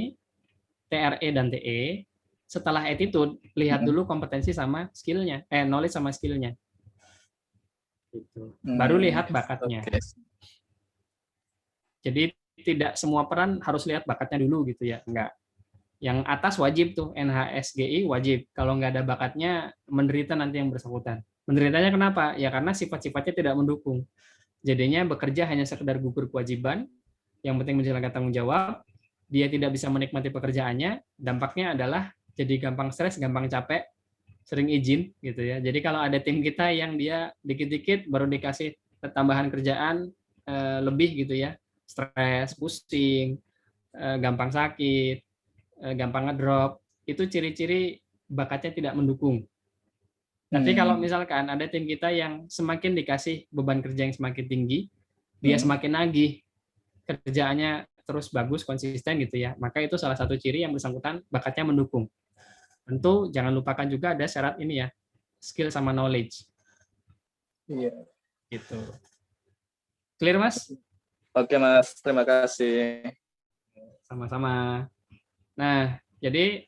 TRE dan TE, setelah attitude lihat dulu kompetensi sama skillnya, knowledge sama skillnya. Gitu. Baru lihat bakatnya. Jadi tidak semua peran harus lihat bakatnya dulu gitu ya, enggak. Yang atas wajib tuh NHSGI wajib. Kalau nggak ada bakatnya menderita nanti yang bersangkutan. Menderitanya kenapa? Ya karena sifat-sifatnya tidak mendukung. Jadinya bekerja hanya sekedar gugur kewajiban, yang penting menjalankan tanggung jawab, dia tidak bisa menikmati pekerjaannya, dampaknya adalah jadi gampang stres, gampang capek, sering izin gitu ya. Jadi kalau ada tim kita yang dia dikit-dikit baru dikasih tambahan kerjaan lebih gitu ya, stres, pusing, gampang sakit, gampang ngedrop, itu ciri-ciri bakatnya tidak mendukung. Tapi kalau misalkan ada tim kita yang semakin dikasih beban kerja yang semakin tinggi, dia semakin nagih, kerjaannya terus bagus, konsisten gitu ya, maka itu salah satu ciri yang bersangkutan bakatnya mendukung. Tentu jangan lupakan juga ada syarat ini ya, skill sama knowledge. Iya. Gitu. Clear Mas? Oke Mas, terima kasih. Sama-sama. Nah, jadi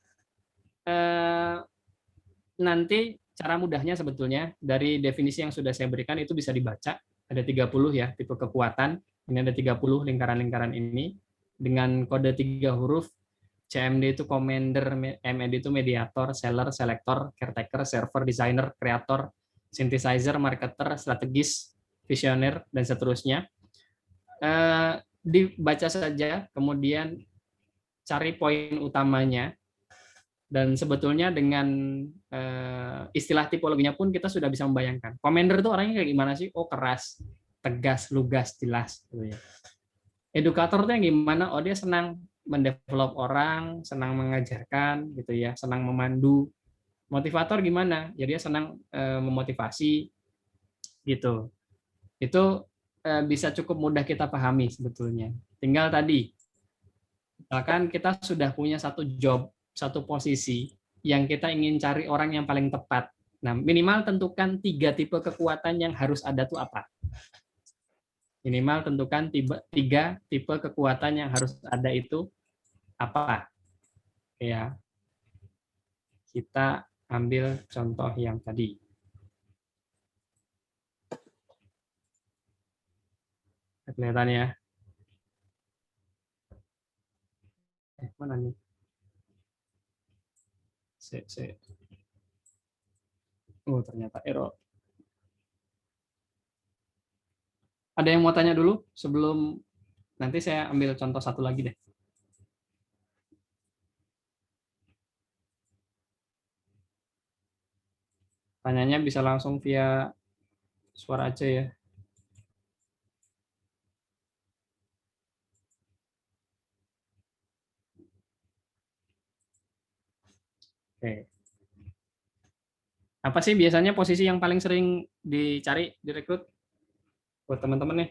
nanti cara mudahnya sebetulnya dari definisi yang sudah saya berikan itu bisa dibaca. Ada 30 ya tipe kekuatan. Ini ada 30 lingkaran-lingkaran ini. Dengan kode 3 huruf, CMD itu commander, MED itu mediator, seller, selector, caretaker, server, designer, creator, synthesizer, marketer, strategis, visioner, dan seterusnya. Dibaca saja, kemudian cari poin utamanya, dan sebetulnya dengan istilah tipologinya pun kita sudah bisa membayangkan. Commander itu orangnya kayak gimana sih? Oh, keras, tegas, lugas, jelas. Gitu ya. Edukator itu yang gimana? Oh, dia senang mendevelop orang, senang mengajarkan, gitu ya, senang memandu. Motivator gimana? Ya dia senang memotivasi, gitu. Itu bisa cukup mudah kita pahami sebetulnya. Tinggal tadi, misalkan kita sudah punya satu job, satu posisi yang kita ingin cari orang yang paling tepat. Nah, minimal tentukan 3 tipe kekuatan yang harus ada tuh apa. Minimal tentukan 3 tipe kekuatan yang harus ada itu apa. Ya. Kita ambil contoh yang tadi. Kelihatan ya. Mana nih? Oh, ternyata error. Ada yang mau tanya dulu sebelum nanti saya ambil contoh satu lagi deh. Tanyanya bisa langsung via suara aja ya. Oke. Apa sih biasanya posisi yang paling sering dicari direkrut buat teman-teman nih?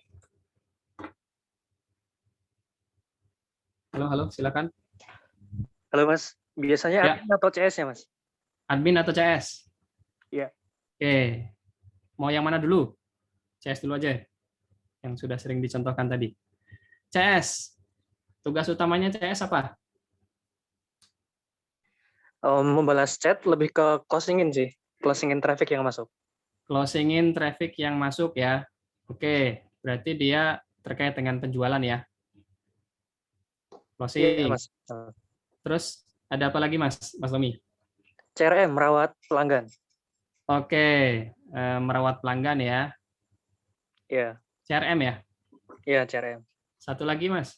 Halo, silakan. Halo Mas, biasanya ya. admin atau CS ya Mas? Admin atau CS? Iya. Oke. Mau yang mana dulu? CS dulu aja, yang sudah sering dicontohkan tadi. CS, tugas utamanya CS apa? Membalas chat lebih ke closingin sih, closingin traffic yang masuk. closingin traffic yang masuk ya. Oke, berarti dia terkait dengan penjualan ya. Iya, Closing. Mas. Terus ada apa lagi Mas Tommy? CRM, merawat pelanggan. Oke, merawat pelanggan ya. Iya, CRM ya. iya CRM. Satu lagi Mas.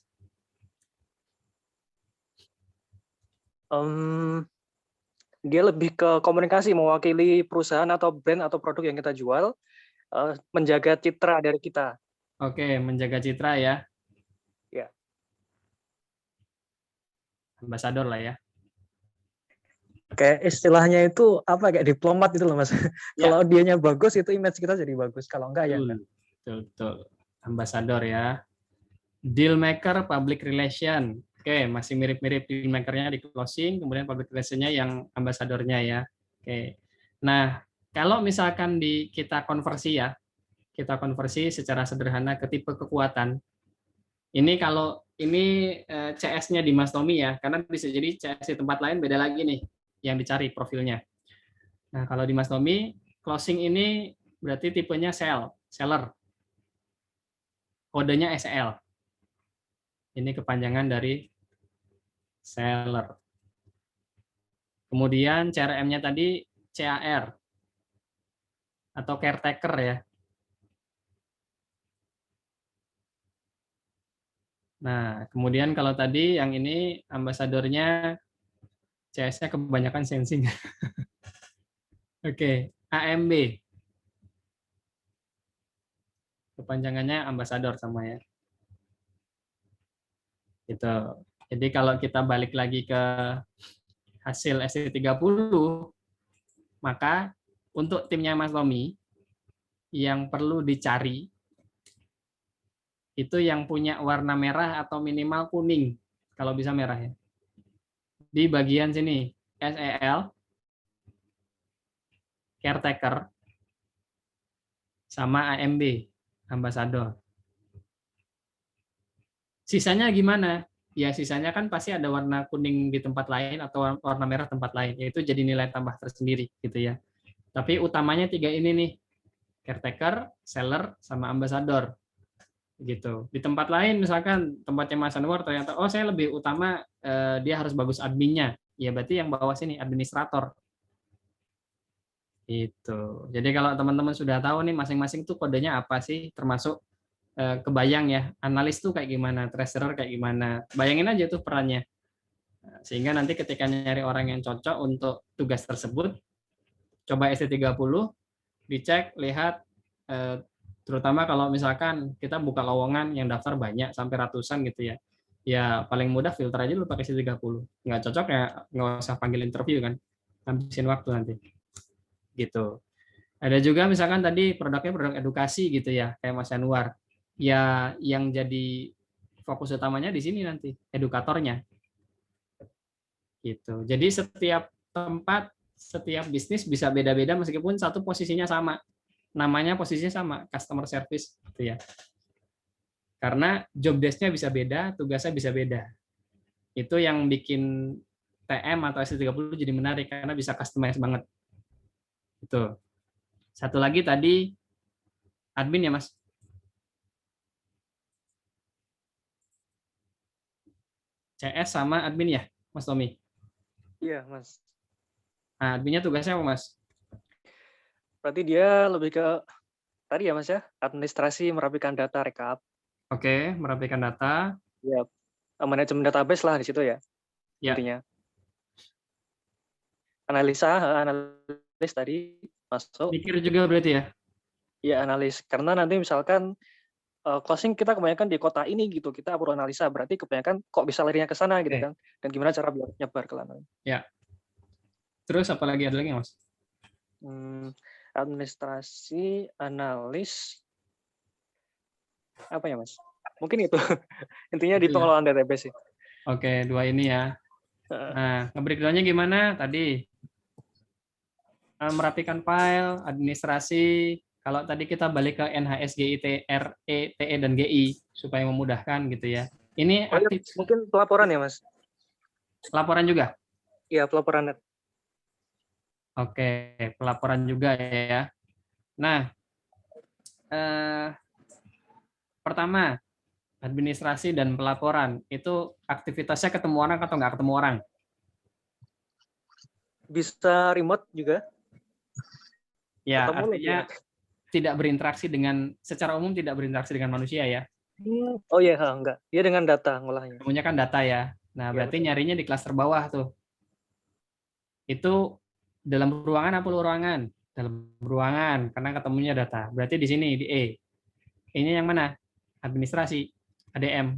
Dia lebih ke komunikasi, mewakili perusahaan atau brand atau produk yang kita jual, menjaga citra dari kita. Oke, menjaga citra ya. Ya. Ambasador lah ya. Kayak istilahnya itu apa, kayak diplomat itu loh Mas. Ya. Kalau dianya bagus itu image kita jadi bagus, kalau enggak ya enggak. Betul. Ambasador ya. Deal maker, public relation. Oke, masih mirip-mirip deal maker-nya di closing, kemudian public relation-nya yang ambasadornya ya. Oke. Nah, kalau misalkan kita konversi ya, kita konversi secara sederhana ke tipe kekuatan. Ini kalau ini CS-nya di Mas Tommy ya, karena bisa jadi CS di tempat lain beda lagi nih yang dicari profilnya. Nah, kalau di Mas Tommy, closing ini berarti tipenya seller. Kodenya SL. Ini kepanjangan dari seller. Kemudian CRM-nya tadi CAR atau caretaker ya. Nah, kemudian kalau tadi yang ini ambasadornya CS-nya kebanyakan sensing. Oke, AMB. Kepanjangannya ambasador sama ya. Gitu. Jadi kalau kita balik lagi ke hasil ST30, maka untuk timnya Mas Tommy yang perlu dicari itu yang punya warna merah atau minimal kuning, kalau bisa merah ya. Di bagian sini, SEL, caretaker, sama AMB, ambassador. Sisanya gimana? Ya sisanya kan pasti ada warna kuning di tempat lain atau warna merah tempat lain, yaitu jadi nilai tambah tersendiri gitu ya. Tapi utamanya 3 ini nih, caretaker, seller, sama ambassador. Gitu. Di tempat lain misalkan tempatnya Mas Anwar ternyata saya lebih utama dia harus bagus adminnya. Ya berarti yang bawah sini administrator. Itu. Jadi kalau teman-teman sudah tahu nih masing-masing tuh kodenya apa sih, termasuk kebayang ya, analis tuh kayak gimana, treasurer kayak gimana. Bayangin aja tuh perannya. Sehingga nanti ketika nyari orang yang cocok untuk tugas tersebut, coba ST30, dicek, lihat terutama kalau misalkan kita buka lowongan yang daftar banyak sampai ratusan gitu ya. Ya paling mudah filter aja lu pakai ST30. Nggak cocok ya nggak usah panggil interview kan. Habisin waktu nanti. Gitu. Ada juga misalkan tadi produknya produk edukasi gitu ya, kayak Mas Anwar. Ya yang jadi fokus utamanya di sini nanti, edukatornya. Gitu. Jadi setiap tempat, setiap bisnis bisa beda-beda meskipun satu posisinya sama. Namanya posisinya sama, customer service gitu ya. Karena job desk-nya bisa beda, tugasnya bisa beda. Itu yang bikin TM atau ST30 jadi menarik karena bisa customize banget. Itu. Satu lagi tadi admin ya, Mas. CS sama admin ya, Mas Tommy? Iya, Mas. Nah, adminnya tugasnya apa, Mas? Berarti dia lebih ke tadi ya Mas ya, administrasi, merapikan data, rekap. Oke, merapikan data. Ya, manajemen database lah di situ ya, Ya. intinya. Analis tadi masuk. Mikir juga berarti ya? Ya, analis. Karena nanti misalkan closing kita kebanyakan di kota ini gitu, kita perlu analisa. Berarti kebanyakan kok bisa larinya ke sana gitu kan. Dan gimana cara biar nyebar ke lain. Ya. Terus apa lagi, ada lagi Mas? Administrasi, analis, apa ya Mas? Mungkin itu. Intinya di pengelolaan database sih. Oke, 2 ini ya. Nah, nge-breakdown-nya gimana tadi? Merapikan file, administrasi. Kalau tadi kita balik ke NHSGI, RE, TE, dan GI supaya memudahkan gitu ya. Ini aktif. Mungkin pelaporan ya Mas? Laporan juga? Iya, pelaporan net. Oke, pelaporan juga ya. Nah, pertama, administrasi dan pelaporan. Itu aktivitasnya ketemu orang atau nggak ketemu orang? Bisa remote juga. Ya, Ketemu artinya lebih. tidak berinteraksi dengan, secara umum tidak berinteraksi dengan manusia ya. Oh iya, enggak. Dia dengan data ngolahnya. Ketemunya kan data ya. Nah, Ya, berarti betul. nyarinya di klaster bawah tuh. Itu dalam ruangan apa luar ruangan? Dalam ruangan, karena ketemunya data. Berarti di sini, di E. Ini yang mana? Administrasi, ADM.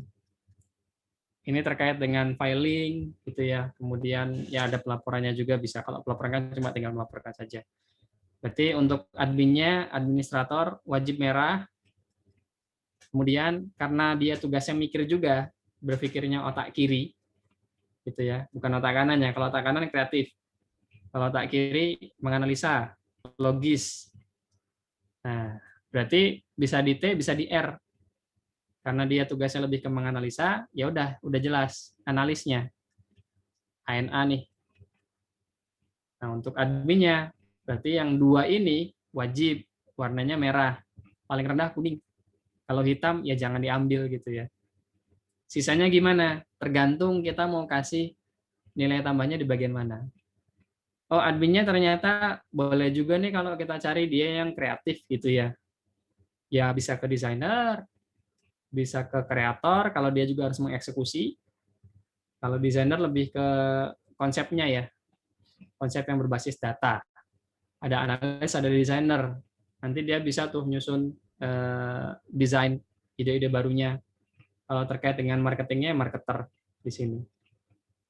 Ini terkait dengan filing, gitu ya. Kemudian ya ada pelaporannya juga bisa. Kalau pelaporan kan cuma tinggal melaporkan saja. Berarti untuk adminnya, administrator, wajib merah. Kemudian karena dia tugasnya mikir juga, berpikirnya otak kiri, gitu ya, bukan otak kanannya. Kalau otak kanan kreatif, kalau otak kiri menganalisa, logis. Nah, berarti bisa di T, bisa di R. Karena dia tugasnya lebih ke menganalisa, ya udah jelas analisnya. ANA nih. Nah, untuk adminnya, berarti yang dua ini wajib warnanya merah, paling rendah kuning. Kalau hitam ya jangan diambil gitu ya. Sisanya gimana? Tergantung kita mau kasih nilai tambahnya di bagian mana. Oh, adminnya ternyata boleh juga nih kalau kita cari dia yang kreatif gitu ya. Ya bisa ke desainer, bisa ke kreator kalau dia juga harus mengeksekusi. Kalau desainer lebih ke konsepnya ya, konsep yang berbasis data. Ada analis, ada desainer. Nanti dia bisa tuh nyusun desain ide-ide barunya. Kalau terkait dengan marketingnya, marketer di sini.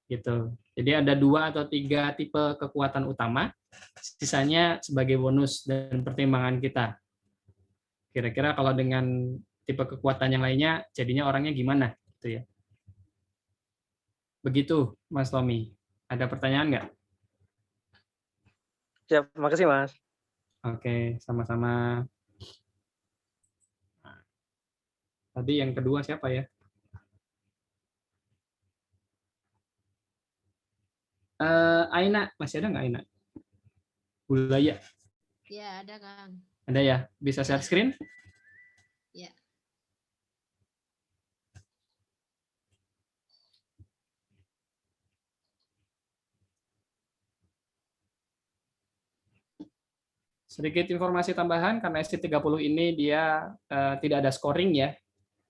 Gitu. Jadi ada 2 atau 3 tipe kekuatan utama, sisanya sebagai bonus dan pertimbangan kita. Kira-kira kalau dengan tipe kekuatan yang lainnya, jadinya orangnya gimana? Gitu ya. Begitu, Mas Tommy. Ada pertanyaan nggak? Siap, makasih Mas. Oke, sama-sama. Tadi yang kedua siapa ya? Aina, masih ada nggak Aina? Bulaya. Ya, ada Kang. Ada ya? Bisa share screen? Ya. Sedikit informasi tambahan, karena ST30 ini dia tidak ada scoring ya.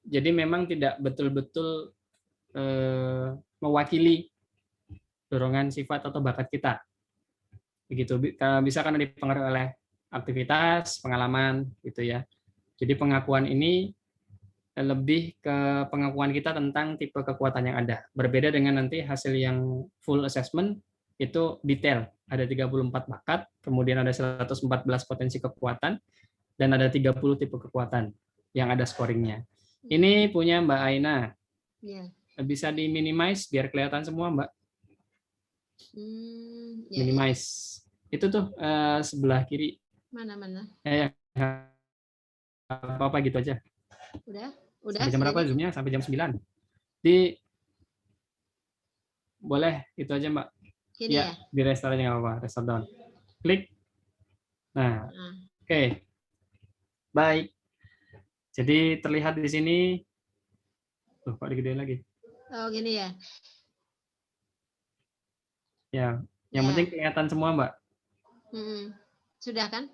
Jadi memang tidak betul-betul mewakili dorongan sifat atau bakat kita. Begitu bisa karena dipengaruhi oleh aktivitas, pengalaman gitu ya. Jadi pengakuan ini lebih ke pengakuan kita tentang tipe kekuatan yang ada. Berbeda dengan nanti hasil yang full assessment itu detail. Ada 34 bakat, kemudian ada 114 potensi kekuatan, dan ada 30 tipe kekuatan yang ada scoringnya. Ini punya Mbak Aina. Ya. Bisa di-minimize biar kelihatan semua, Mbak. Ya, Minimize. Itu tuh sebelah kiri. Mana? Apa-apa gitu aja. Udah Sampai jam berapa Zoom-nya? Sampai jam 9. Boleh, itu aja Mbak. Gini ya? Di restore aja nggak apa-apa, restore down. Klik. Nah, oke. Baik. Jadi terlihat di sini. Tuh, kok digedein lagi? Oh, gini ya? Ya, yang penting kelihatan semua Mbak. Sudah kan?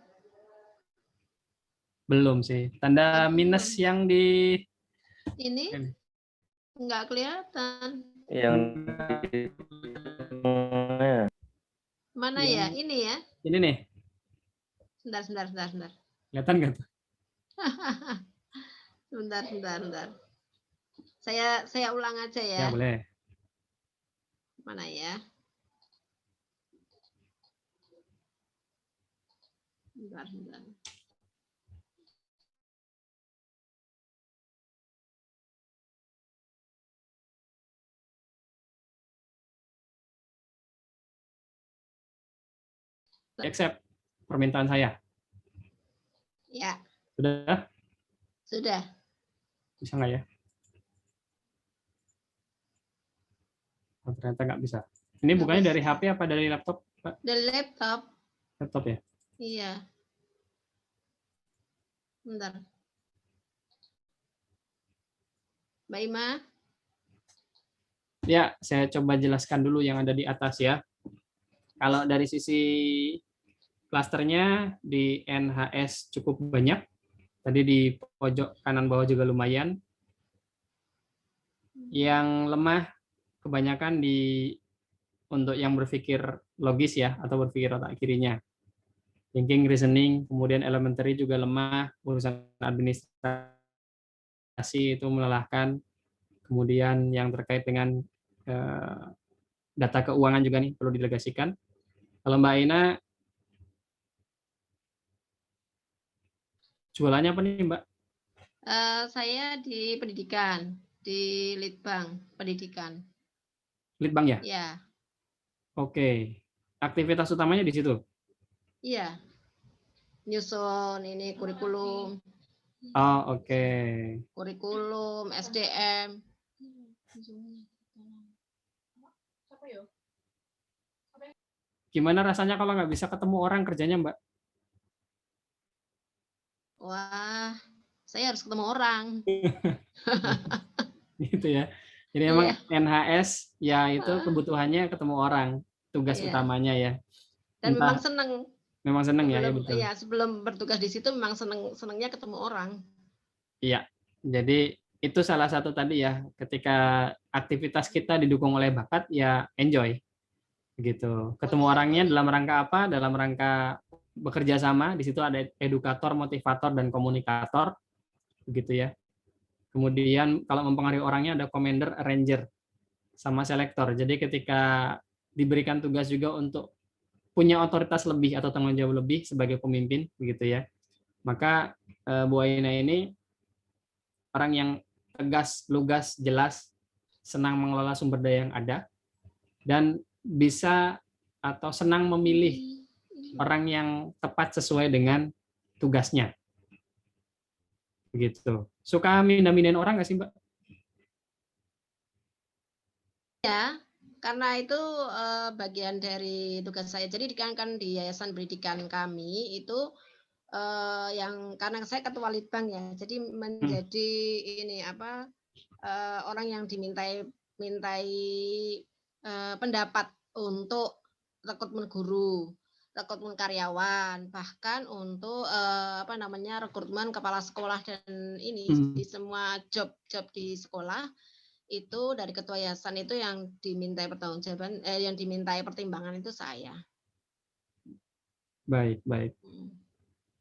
Belum sih. Tanda minus yang di ini nggak kelihatan. Yang mana ya? Ini ya? Ini nih. Sebentar. Kelihatan nggak tuh? Sebentar. Saya ulang aja ya. Ya, boleh. Mana ya? Sebentar. Accept permintaan saya. Ya. Sudah. Bisa nggak ya? Oh, ternyata nggak bisa. Ini bukannya dari HP apa dari laptop, Pak? Dari laptop. Laptop ya? Iya. Bentar. Mbak Ima. Ya, saya coba jelaskan dulu yang ada di atas ya. Kalau dari sisi klasternya di NHS cukup banyak. Tadi di pojok kanan bawah juga lumayan. Yang lemah kebanyakan untuk yang berpikir logis ya, atau berpikir otak kirinya. Thinking, reasoning, kemudian elementary juga lemah, urusan administrasi itu melelahkan. Kemudian yang terkait dengan data keuangan juga nih perlu didelegasikan. Kalau Mbak Ina, jualannya apa nih Mbak? Saya di pendidikan, di Litbang pendidikan. Litbang ya? Ya. Oke. Aktivitas utamanya di situ? Iya. Nyusun ini kurikulum. Oh, oke. Kurikulum, SDM. Gimana rasanya kalau nggak bisa ketemu orang kerjanya Mbak? Wah, saya harus ketemu orang. Gitu ya. Jadi memang NHS ya itu kebutuhannya ketemu orang, tugas utamanya ya. Dan Entah, memang seneng. Memang seneng ya, ya betul. Iya, sebelum bertugas di situ memang senengnya ketemu orang. Iya. Jadi itu salah satu tadi ya, ketika aktivitas kita didukung oleh bakat ya enjoy. Gitu. Ketemu orangnya dalam rangka apa? Dalam rangka bekerja sama, di situ ada edukator, motivator dan komunikator. Begitu ya. Kemudian kalau mempengaruhi orangnya ada commander, arranger sama selektor. Jadi ketika diberikan tugas juga untuk punya otoritas lebih atau tanggung jawab lebih sebagai pemimpin begitu ya. Maka Bu Aina ini orang yang tegas, lugas, jelas, senang mengelola sumber daya yang ada dan bisa atau senang memilih orang yang tepat sesuai dengan tugasnya. Begitu. Suka mindahin orang nggak sih, Mbak? Ya, karena itu bagian dari tugas saya. Jadi kan di Yayasan Pendidikan kami itu yang karena saya ketua Litbang ya, jadi menjadi ini apa orang yang dimintai pendapat untuk rekrutmen guru, rekrutmen karyawan, bahkan untuk rekrutmen kepala sekolah dan ini di semua job di sekolah itu dari ketua yayasan itu yang dimintai pertanggungjawaban, yang dimintai pertimbangan itu saya. Baik, baik.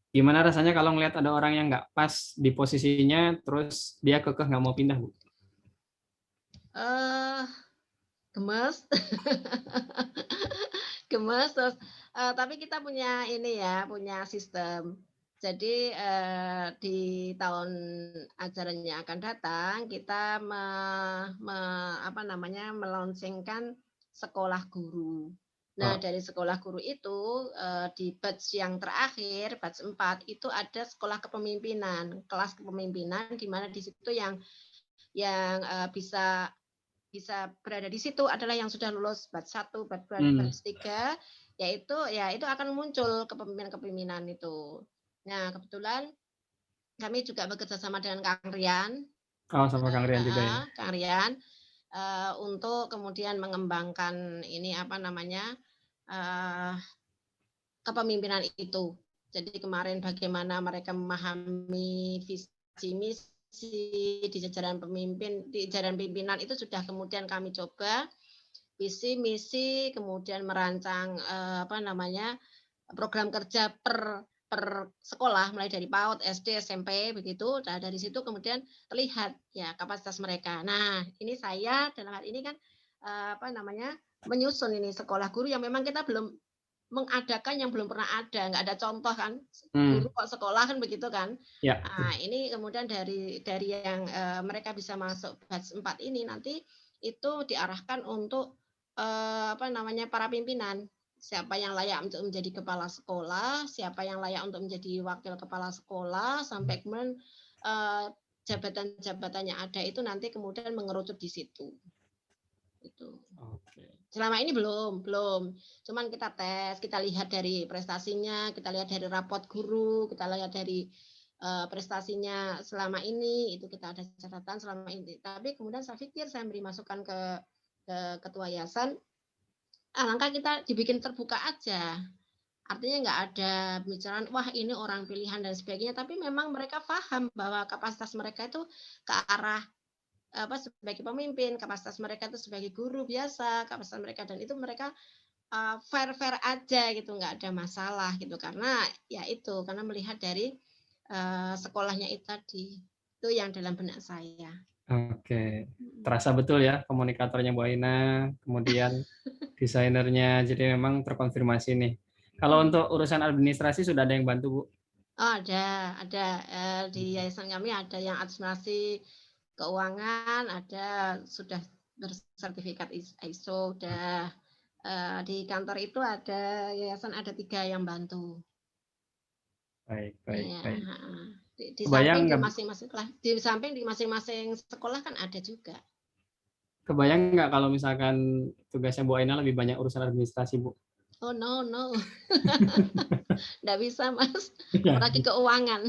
Gimana rasanya kalau ngelihat ada orang yang nggak pas di posisinya, terus dia kekeh nggak mau pindah, Bu? Gemes, gemes terus. Tapi kita punya ini ya, punya sistem. Jadi di tahun ajaran yang akan datang kita melaunchingkan sekolah guru. Nah, dari sekolah guru itu di batch yang terakhir, batch 4 itu ada sekolah kepemimpinan, kelas kepemimpinan di mana di situ yang bisa berada di situ adalah yang sudah lulus batch 1, batch 2, batch 3, yaitu itu akan muncul kepemimpinan itu. Nah, kebetulan kami juga bekerja sama dengan Kang Rian. Oh, sama Kang Rian juga ya. Kang Rian untuk kemudian mengembangkan ini kepemimpinan itu. Jadi kemarin bagaimana mereka memahami visi misi di jajaran pimpinan itu sudah kemudian kami coba visi misi, kemudian merancang program kerja per sekolah mulai dari PAUD, SD, SMP begitu. Nah, dari situ kemudian terlihat ya kapasitas mereka. Nah, ini saya dalam hal ini kan menyusun ini sekolah guru yang memang kita belum mengadakan, yang belum pernah ada, nggak ada contoh kan guru kok sekolah kan begitu kan. Ya. Nah, ini kemudian dari yang mereka bisa masuk batch 4 ini nanti itu diarahkan untuk para pimpinan. Siapa yang layak untuk menjadi kepala sekolah, siapa yang layak untuk menjadi wakil kepala sekolah, sampai kemudian jabatan-jabatannya ada itu nanti kemudian mengerucut di situ. Itu. Selama ini belum. Cuman kita tes, kita lihat dari prestasinya, kita lihat dari raport guru, kita lihat dari prestasinya selama ini, itu kita ada catatan selama ini. Tapi kemudian saya pikir saya beri masukan ke ketua yayasan, alangkah kita dibikin terbuka aja. Artinya nggak ada pembicaraan, wah ini orang pilihan dan sebagainya, tapi memang mereka paham bahwa kapasitas mereka itu ke arah sebagai pemimpin, kapasitas mereka itu sebagai guru biasa, kapasitas mereka, dan itu mereka fair aja gitu, nggak ada masalah gitu, karena ya itu, karena melihat dari sekolahnya itu tadi, itu yang dalam benak saya. Oke, terasa betul ya komunikatornya Bu Aina, kemudian desainernya, jadi memang terkonfirmasi nih. Kalau untuk urusan administrasi sudah ada yang bantu, Bu? Oh, ada di yayasan kami ada yang administrasi keuangan, ada sudah bersertifikat ISO, sudah di kantor itu ada yayasan ada 3 yang bantu. Baik. Ya, di Kebayang samping di masing-masing sekolah kan ada juga. Kebayang nggak kalau misalkan tugasnya Bu Aina lebih banyak urusan administrasi, Bu? Oh no, nggak bisa Mas, apalagi keuangan.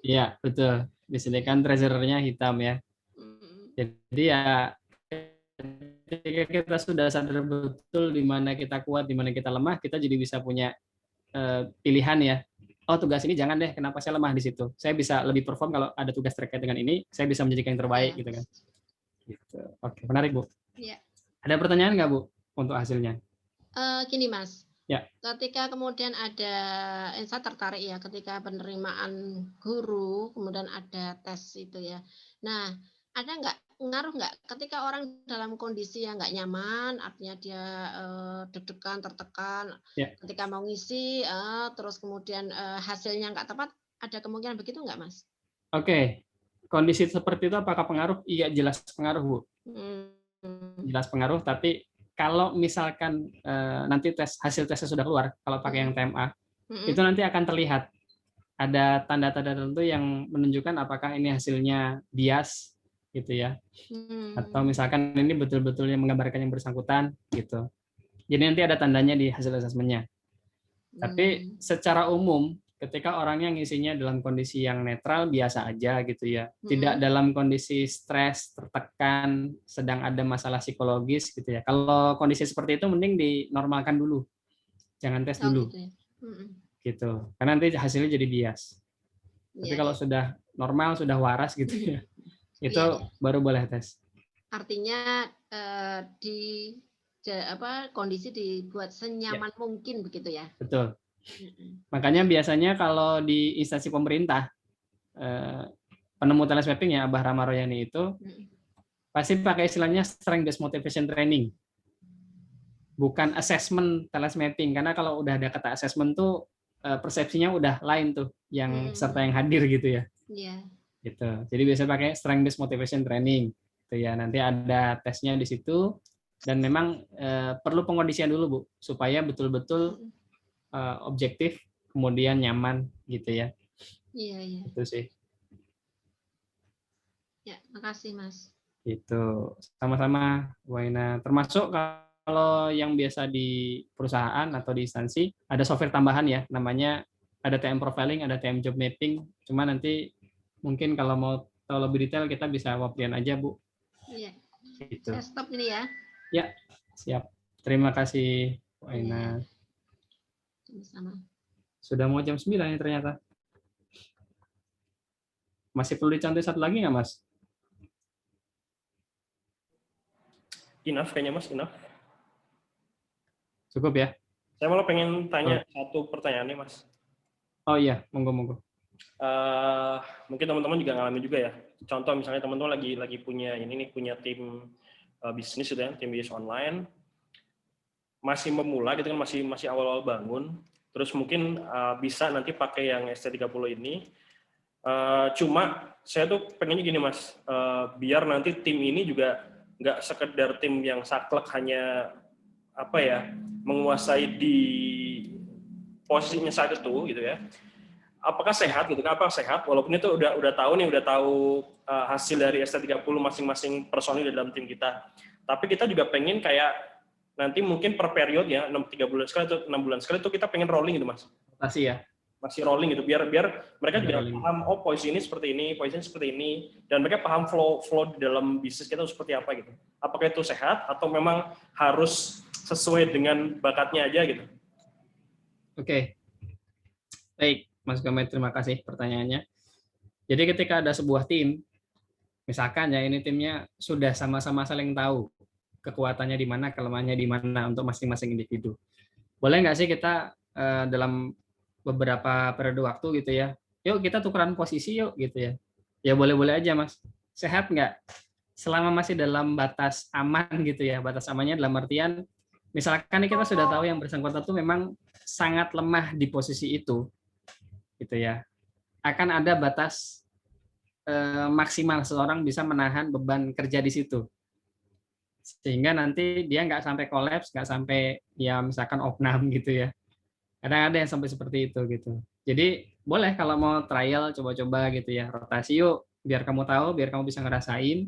Iya betul. Di sini kan treasurernya hitam ya. Jadi ya ketika kita sudah sadar betul di mana kita kuat, di mana kita lemah, kita jadi bisa punya pilihan ya. Oh tugas ini jangan deh, kenapa saya lemah di situ? Saya bisa lebih perform kalau ada tugas terkait dengan ini, saya bisa menjadi yang terbaik gitu kan. Gitu. Oke, menarik Bu. Ya. Ada pertanyaan nggak Bu untuk hasilnya? Gini Mas, ya. Ketika kemudian ada, saya tertarik ya, ketika penerimaan guru, kemudian ada tes itu ya. Nah, ada ngaruh nggak ketika orang dalam kondisi yang nggak nyaman, artinya dia deg-degan, tertekan, ketika mau ngisi, terus kemudian hasilnya nggak tepat, ada kemungkinan begitu nggak Mas? Oke, kondisi seperti itu apakah pengaruh? Iya jelas pengaruh Bu. Jelas pengaruh, tapi kalau misalkan nanti hasil tesnya sudah keluar, kalau pakai yang TMA, itu nanti akan terlihat ada tanda-tanda tertentu yang menunjukkan apakah ini hasilnya bias, gitu ya, atau misalkan ini betul-betul yang menggambarkan yang bersangkutan, gitu. Jadi nanti ada tandanya di hasil asesmennya. Tapi secara umum, ketika orangnya ngisinya dalam kondisi yang netral, biasa aja gitu ya. Tidak dalam kondisi stres, tertekan, sedang ada masalah psikologis gitu ya. Kalau kondisi seperti itu mending dinormalkan dulu. Jangan tes dulu. Gitu ya. Gitu. Karena nanti hasilnya jadi bias. Tapi kalau sudah normal, sudah waras gitu ya. Itu baru boleh tes. Artinya kondisi dibuat senyaman mungkin begitu ya. Betul. Makanya biasanya kalau di instansi pemerintah, penemu teles mapping ya Abah Rama Royani itu pasti pakai istilahnya strength based motivation training, bukan assessment teles mapping, karena kalau udah ada kata assessment tuh persepsinya udah lain tuh yang peserta yang hadir gitu ya. Gitu. Jadi biasanya pakai strength based motivation training, gitu ya. Nanti ada tesnya di situ dan memang perlu pengondisian dulu Bu, supaya betul-betul objektif, kemudian nyaman gitu ya. Iya. Itu sih. Ya, makasih Mas. Itu sama-sama Bu Aina. Termasuk kalau yang biasa di perusahaan atau di instansi ada software tambahan ya, namanya ada TM profiling, ada TM job mapping. Cuma nanti mungkin kalau mau tahu lebih detail kita bisa waprian aja Bu. Iya. Gitu. Saya stop ini ya. Ya, siap. Terima kasih Bu Aina. Sama. Sudah mau jam 9 ya ternyata. Masih perlu dicontoh satu lagi nggak Mas? Enough kayaknya Mas, enough. Cukup ya? Saya malah pengen tanya satu pertanyaan nih Mas. Oh iya, monggo. Mungkin teman-teman juga ngalamin juga ya. Contoh misalnya teman-teman lagi punya punya tim bisnis gitu ya, tim bisnis online. Masih memula gitu kan, masih awal-awal bangun, terus mungkin bisa nanti pakai yang ST30 ini. Cuma saya tuh pengennya gini Mas, biar nanti tim ini juga nggak sekedar tim yang saklek hanya menguasai di posisinya saat itu gitu ya. Apakah sehat gitu kan? Apakah sehat walaupun itu udah tahu hasil dari ST30 masing-masing personil dalam tim kita. Tapi kita juga pengen kayak nanti mungkin per periode ya 3 bulan sekali atau 6 bulan sekali itu kita pengen rolling gitu Mas. Rotasi ya. masih rolling gitu, biar mereka juga Rolling. paham, oh posisi ini seperti ini, posisi ini seperti ini, dan mereka paham flow di dalam bisnis kita seperti apa gitu. Apakah itu sehat atau memang harus sesuai dengan bakatnya aja gitu? Oke. Baik, Mas Gomet, terima kasih pertanyaannya. Jadi ketika ada sebuah tim, misalkan ya ini timnya sudah sama-sama saling tahu kekuatannya di mana, kelemahannya di mana untuk masing-masing individu. Boleh nggak sih kita dalam beberapa periode waktu gitu ya, yuk kita tukeran posisi yuk gitu ya. Ya boleh-boleh aja Mas. Sehat nggak? Selama masih dalam batas aman gitu ya. Batas amannya dalam artian, misalkan kita sudah tahu yang bersangkutan itu memang sangat lemah di posisi itu, gitu ya. Akan ada batas maksimal seseorang bisa menahan beban kerja di situ. Sehingga nanti dia nggak sampai kolaps, nggak sampai ya misalkan opnam gitu ya. Kadang ada yang sampai seperti itu gitu. Jadi boleh kalau mau trial coba-coba gitu ya, rotasi yuk biar kamu tahu, biar kamu bisa ngerasain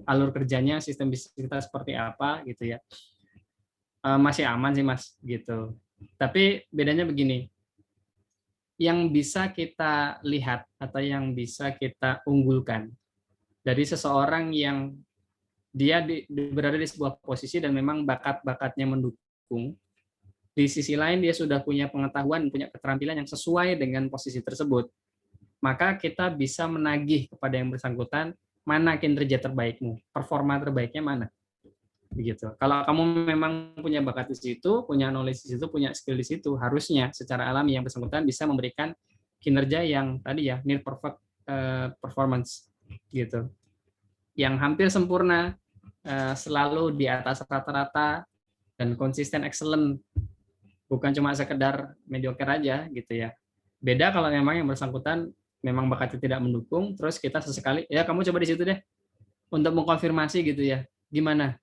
alur kerjanya, sistem bisnis kita seperti apa gitu ya. Masih aman sih Mas gitu. Tapi bedanya begini, yang bisa kita lihat atau yang bisa kita unggulkan dari seseorang yang dia berada di sebuah posisi dan memang bakat-bakatnya mendukung, di sisi lain dia sudah punya pengetahuan, punya keterampilan yang sesuai dengan posisi tersebut, maka kita bisa menagih kepada yang bersangkutan mana kinerja terbaikmu, performa terbaiknya mana. Begitu. Kalau kamu memang punya bakat di situ, punya knowledge di situ, punya skill di situ, harusnya secara alami yang bersangkutan bisa memberikan kinerja yang tadi ya near perfect performance gitu. Yang hampir sempurna, selalu di atas rata-rata dan konsisten excellent. Bukan cuma sekedar mediocre aja gitu ya. Beda kalau memang yang bersangkutan memang bakatnya tidak mendukung, terus kita sesekali, ya kamu coba di situ deh untuk mengkonfirmasi gitu ya. Gimana?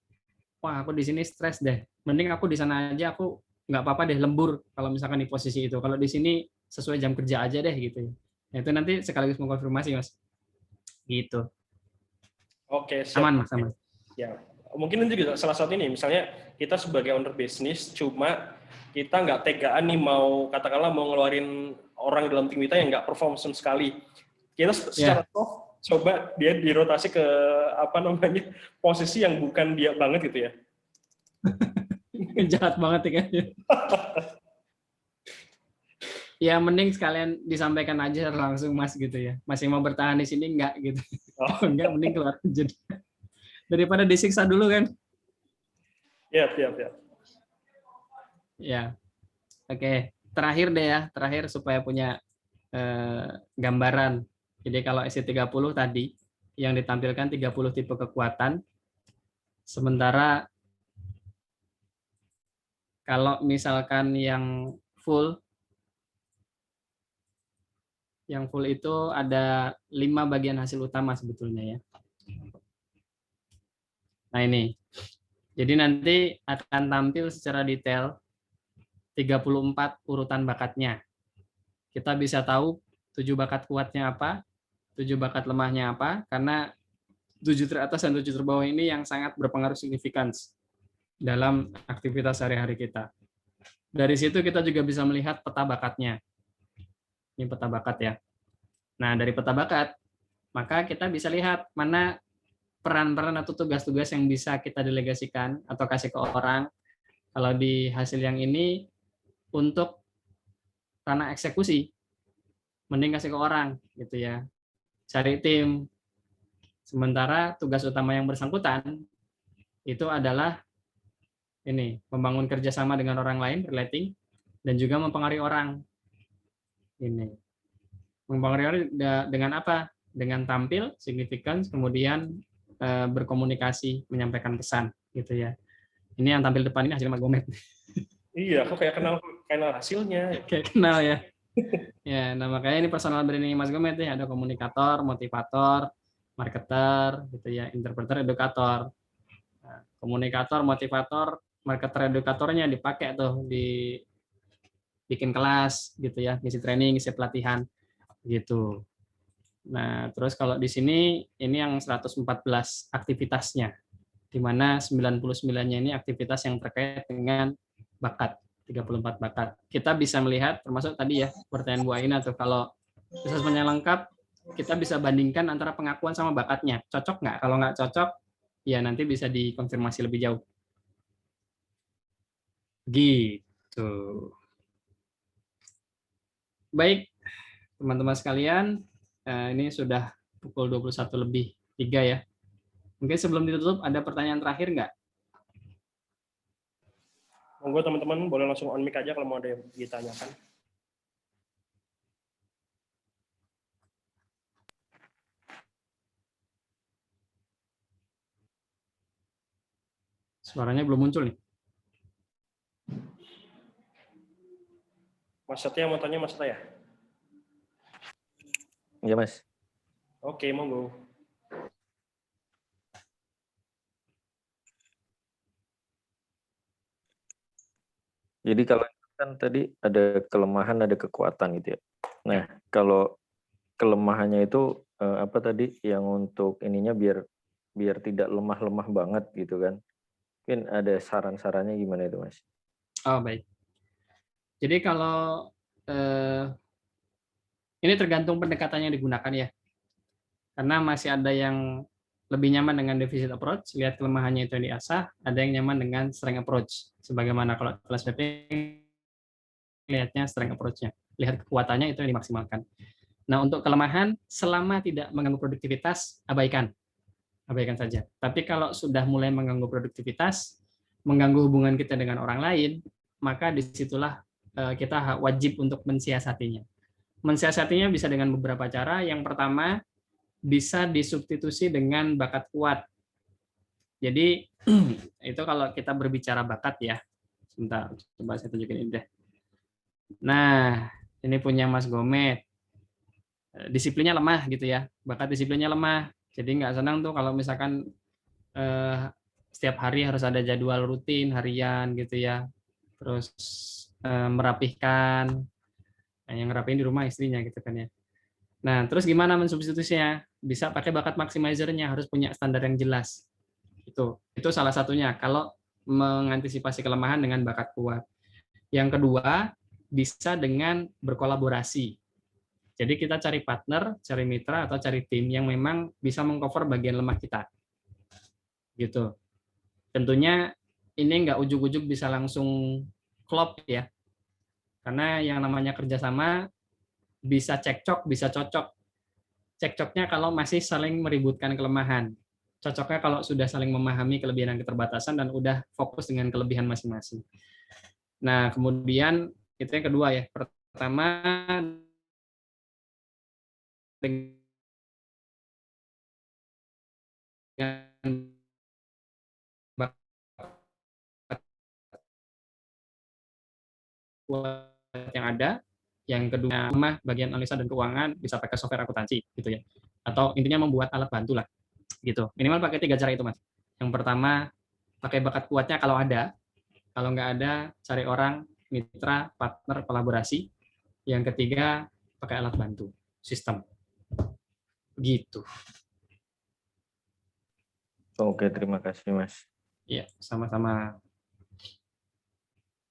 Wah aku di sini stres deh. Mending aku di sana aja, aku nggak apa-apa deh lembur kalau misalkan di posisi itu. Kalau di sini sesuai jam kerja aja deh gitu. Nah, itu nanti sekaligus mengkonfirmasi Mas. Gitu. Oke, siap. Aman Mas, aman. Ya, mungkin ini juga salah satu ini, misalnya kita sebagai owner bisnis, cuma kita nggak tegaan nih mau, katakanlah mau ngeluarin orang dalam tim kita yang nggak perform sama sekali. Kita secara soft, coba dia dirotasi ke apa namanya posisi yang bukan dia banget gitu ya. Jahat banget ya kan. Ya mending sekalian disampaikan aja langsung Mas gitu ya. Masih mau bertahan di sini enggak gitu. Oh. Enggak, mending keluar aja. Daripada disiksa dulu kan. Ya. Ya. Oke, terakhir deh ya, terakhir supaya punya gambaran. Jadi kalau SC30 tadi yang ditampilkan 30 tipe kekuatan. Sementara kalau misalkan yang full itu ada 5 bagian hasil utama sebetulnya ya. Nah ini. Jadi nanti akan tampil secara detail 34 urutan bakatnya. Kita bisa tahu 7 bakat kuatnya apa, 7 bakat lemahnya apa, karena 7 teratas dan 7 terbawah ini yang sangat berpengaruh signifikan dalam aktivitas sehari-hari kita. Dari situ kita juga bisa melihat peta bakatnya. Ini peta bakat ya. Nah, dari peta bakat, maka kita bisa lihat mana peran-peran atau tugas-tugas yang bisa kita delegasikan atau kasih ke orang. Kalau di hasil yang ini, untuk ranah eksekusi, mending kasih ke orang, gitu ya. Cari tim. Sementara tugas utama yang bersangkutan, itu adalah ini, membangun kerjasama dengan orang lain, relating, dan juga mempengaruhi orang. Ini. Mempengaruhi orang dengan apa? Dengan tampil, signifikan, kemudian berkomunikasi, menyampaikan pesan, gitu ya. Ini yang tampil depan ini hasil Mas Gomet. Iya, aku kayak kenal hasilnya. Kayak kenal ya. Ya, nah makanya ini personal branding Mas Gomet ya, ada komunikator, motivator, marketer, gitu ya, interpreter, edukator. Nah, komunikator, motivator, marketer, edukatornya dipakai tuh di bikin kelas, gitu ya, ngisi training, ngisi pelatihan, gitu. Nah, terus kalau di sini ini yang 114 aktivitasnya, di mana 99-nya ini aktivitas yang terkait dengan bakat. 34 bakat. Kita bisa melihat, termasuk tadi ya, pertanyaan Bu Aina tuh, kalau asesmennya lengkap, kita bisa bandingkan antara pengakuan sama bakatnya. Cocok nggak? Kalau nggak cocok, ya nanti bisa dikonfirmasi lebih jauh. Gitu. Baik, teman-teman sekalian, ini sudah pukul 21:03 ya. Mungkin sebelum ditutup, ada pertanyaan terakhir nggak? Monggo teman-teman boleh langsung on mic aja kalau mau ada yang ditanyakan. Suaranya belum muncul nih. Mas Satya mau tanya, Mas Satya? Iya, Mas. Oke, monggo. Jadi kalau kan tadi ada kelemahan, ada kekuatan gitu ya. Nah, kalau kelemahannya itu apa tadi yang untuk ininya biar tidak lemah-lemah banget gitu kan. Mungkin ada saran-sarannya gimana itu, Mas? Oh, baik. Jadi kalau ini tergantung pendekatan yang digunakan ya. Karena masih ada yang lebih nyaman dengan deficit approach, lihat kelemahannya itu yang diasah, ada yang nyaman dengan strength approach. Sebagaimana kalau kelas PP lihatnya strength approach-nya, lihat kekuatannya itu yang dimaksimalkan. Nah, untuk kelemahan, selama tidak mengganggu produktivitas, abaikan saja. Tapi kalau sudah mulai mengganggu produktivitas, mengganggu hubungan kita dengan orang lain, maka disitulah kita wajib untuk mensiasatinya. Mensiasatinya bisa dengan beberapa cara. Yang pertama, bisa disubstitusi dengan bakat kuat. Jadi, itu kalau kita berbicara bakat ya. Sebentar, coba saya tunjukin ini deh. Nah, ini punya Mas Gomet. Disiplinnya lemah gitu ya. Bakat disiplinnya lemah. Jadi nggak senang tuh kalau misalkan setiap hari harus ada jadwal rutin harian gitu ya. Terus merapihkan. Nah, yang ngerapihin di rumah istrinya gitu kan ya. Nah, terus gimana mensubstitusinya? Bisa pakai bakat maximizer-nya, harus punya standar yang jelas. Itu salah satunya kalau mengantisipasi kelemahan dengan bakat kuat. Yang kedua, bisa dengan berkolaborasi. Jadi kita cari partner, cari mitra, atau cari tim yang memang bisa mengcover bagian lemah kita. Gitu. Tentunya ini nggak ujuk-ujuk bisa langsung klop ya. Karena yang namanya kerjasama bisa cekcok, bisa cocok. Cekcoknya kalau masih saling meributkan kelemahan. Cocoknya kalau sudah saling memahami kelebihan dan keterbatasan dan udah fokus dengan kelebihan masing-masing. Nah, kemudian itu yang kedua ya. Pertama, dengan bakat yang ada. Yang kedua, bagian analisa dan keuangan bisa pakai software akuntansi gitu ya. Atau intinya membuat alat bantu lah. Gitu. Minimal pakai 3 cara itu, Mas. Yang pertama, pakai bakat kuatnya kalau ada. Kalau nggak ada, cari orang, mitra, partner, kolaborasi. Yang ketiga, pakai alat bantu, sistem. Gitu. Oke, terima kasih, Mas. Iya, sama-sama.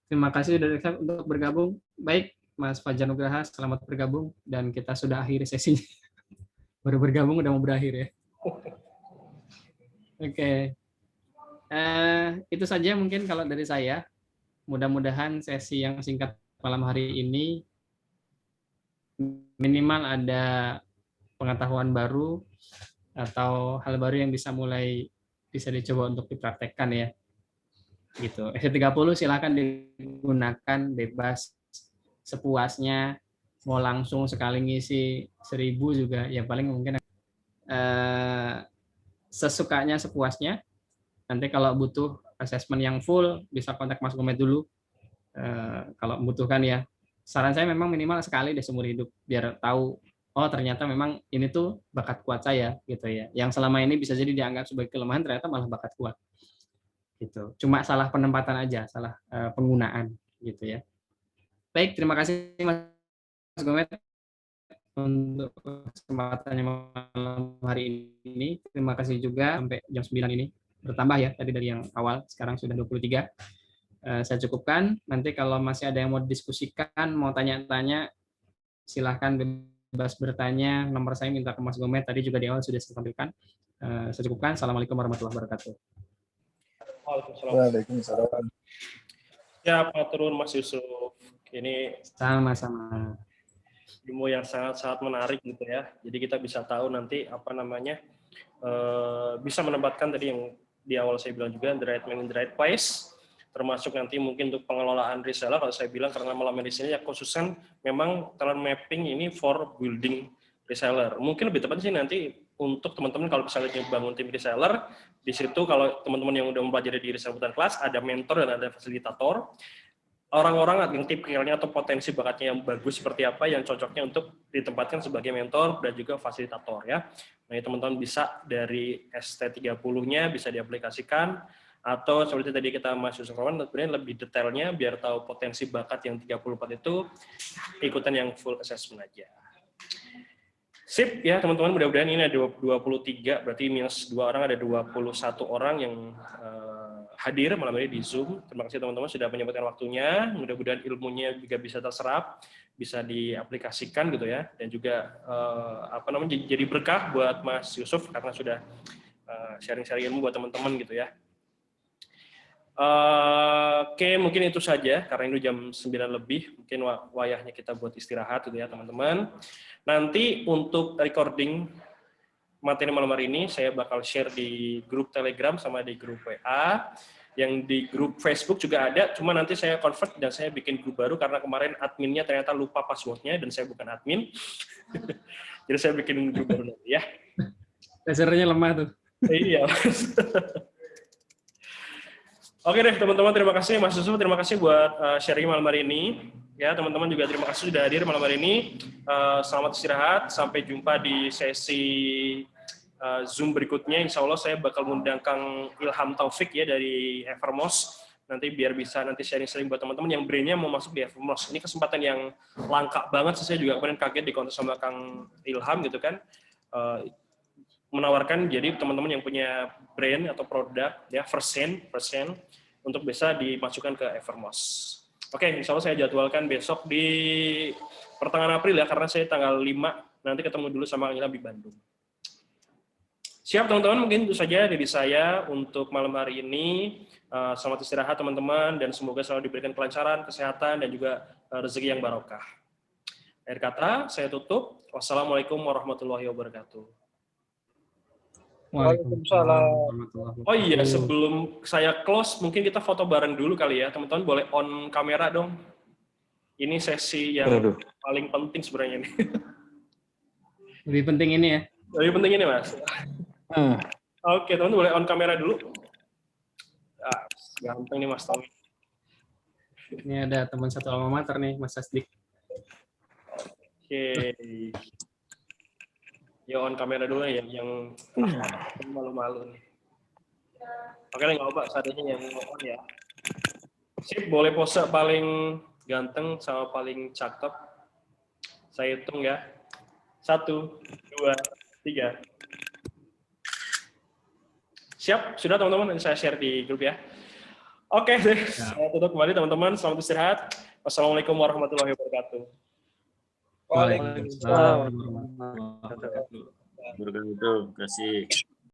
Terima kasih sudah untuk bergabung. Baik, Mas Fajar Nugraha, selamat bergabung. Dan kita sudah akhiri sesinya. Baru bergabung, udah mau berakhir ya. Oke. Itu saja mungkin kalau dari saya. Mudah-mudahan sesi yang singkat malam hari ini minimal ada pengetahuan baru atau hal baru yang bisa dicoba untuk dipraktekkan ya. Gitu. SC30 silakan digunakan bebas sepuasnya. Mau langsung sekali ngisi 1000 juga ya paling mungkin sesukanya sepuasnya. Nanti kalau butuh assessment yang full bisa kontak Mas Gomet dulu. Kalau membutuhkan ya. Saran saya memang minimal sekali deh seumur hidup biar tahu oh ternyata memang ini tuh bakat kuat saya gitu ya. Yang selama ini bisa jadi dianggap sebagai kelemahan ternyata malah bakat kuat. Gitu. Cuma salah penempatan aja, salah penggunaan gitu ya. Baik, terima kasih Mas Gomet untuk kesempatannya malam hari ini. Terima kasih juga sampai jam 9 ini bertambah ya tadi dari yang awal sekarang sudah 23. saya cukupkan. Nanti kalau masih ada yang mau diskusikan, mau tanya-tanya, silahkan bebas bertanya. Nomor saya minta ke Mas Gomet, tadi juga di awal sudah saya sampaikan. Saya cukupkan. Assalamualaikum warahmatullahi wabarakatuh. Waalaikumsalam. Ya, Pak Turun, Mas Yusuf. Ini Sama-sama. ilmu yang sangat-sangat menarik gitu ya. Jadi kita bisa tahu nanti apa namanya, bisa menempatkan tadi yang di awal saya bilang juga, the right man in the right place, termasuk nanti mungkin untuk pengelolaan reseller, kalau saya bilang karena malam di sini ya khususan memang talent mapping ini for building reseller. Mungkin lebih tepat sih nanti untuk teman-teman kalau misalnya bangun tim reseller, di situ kalau teman-teman yang udah mempelajari di reseller butan kelas, ada mentor dan ada fasilitator. Orang-orang yang tipikalnya atau potensi bakatnya yang bagus seperti apa yang cocoknya untuk ditempatkan sebagai mentor dan juga fasilitator ya. Nah, teman-teman bisa dari ST30-nya bisa diaplikasikan, atau seperti tadi kita Mas Yusuf sebenarnya lebih detailnya biar tahu potensi bakat yang 34 itu ikutan yang full assessment aja. Sip ya teman-teman, mudah-mudahan ini ada 23, berarti minus 2 orang, ada 21 orang yang hadir malam ini di Zoom. Terima kasih teman-teman sudah menyempatkan waktunya. Mudah-mudahan ilmunya juga bisa terserap, bisa diaplikasikan gitu ya, dan juga jadi berkah buat Mas Yusuf karena sudah sharing-sharing ilmu buat teman-teman gitu ya. Oke, mungkin itu saja karena ini jam 9 lebih, mungkin wayahnya kita buat istirahat gitu ya teman-teman. Nanti untuk recording materi malam hari ini saya bakal share di grup Telegram sama di grup WA. Yang di grup Facebook juga ada, cuma nanti saya convert dan saya bikin grup baru karena kemarin adminnya ternyata lupa passwordnya dan saya bukan admin. Jadi saya bikin grup baru nanti ya. Dasarnya lemah tuh. Iya. Oke deh teman-teman, terima kasih Mas Yusuf, terima kasih buat sharing malam hari ini. Ya teman-teman juga terima kasih sudah hadir malam hari ini. Selamat istirahat, sampai jumpa di sesi Zoom berikutnya. Insya Allah saya bakal mengundang Kang Ilham Taufik ya dari Evermos. Nanti biar bisa nanti sharing-sharing buat teman-teman yang brain-nya mau masuk di Evermos. Ini kesempatan yang langka banget. Saya juga kemarin kaget di kontak sama Kang Ilham gitu kan. Menawarkan jadi teman-teman yang punya brand atau produk ya first hand untuk bisa dimasukkan ke Evermos. Oke, insya Allah saya jadwalkan besok di pertengahan April ya, karena saya tanggal 5 nanti ketemu dulu sama Kang Ilham di Bandung. Siap teman-teman, mungkin itu saja dari saya untuk malam hari ini. Selamat istirahat teman-teman dan semoga selalu diberikan kelancaran, kesehatan dan juga rezeki yang barokah. Akhir kata saya tutup. Wassalamualaikum warahmatullahi wabarakatuh. Waalaikumsalam. Oh iya, sebelum saya close, mungkin kita foto bareng dulu kali ya. Teman-teman boleh on kamera dong. Ini sesi yang paling penting sebenarnya ini. Lebih penting ini ya. Lebih penting ini, Mas. Oke, teman-teman boleh on kamera dulu. Gampang nih, Mas Tommy. Ini ada teman satu alma mater nih, Mas Asdik. Oke. Ya on kamera dulu ya, yang malu-malu nih. Oke, nggak apa-apa, seadanya yang on ya. Sip, boleh pose paling ganteng sama paling cakep. Saya hitung ya. 1, 2, 3. Siap, sudah teman-teman, saya share di grup ya. Oke, saya tutup kembali teman-teman. Selamat istirahat. Wassalamualaikum warahmatullahi wabarakatuh. Waalaikumsalam warahmatullahi wabarakatuh. Terima kasih.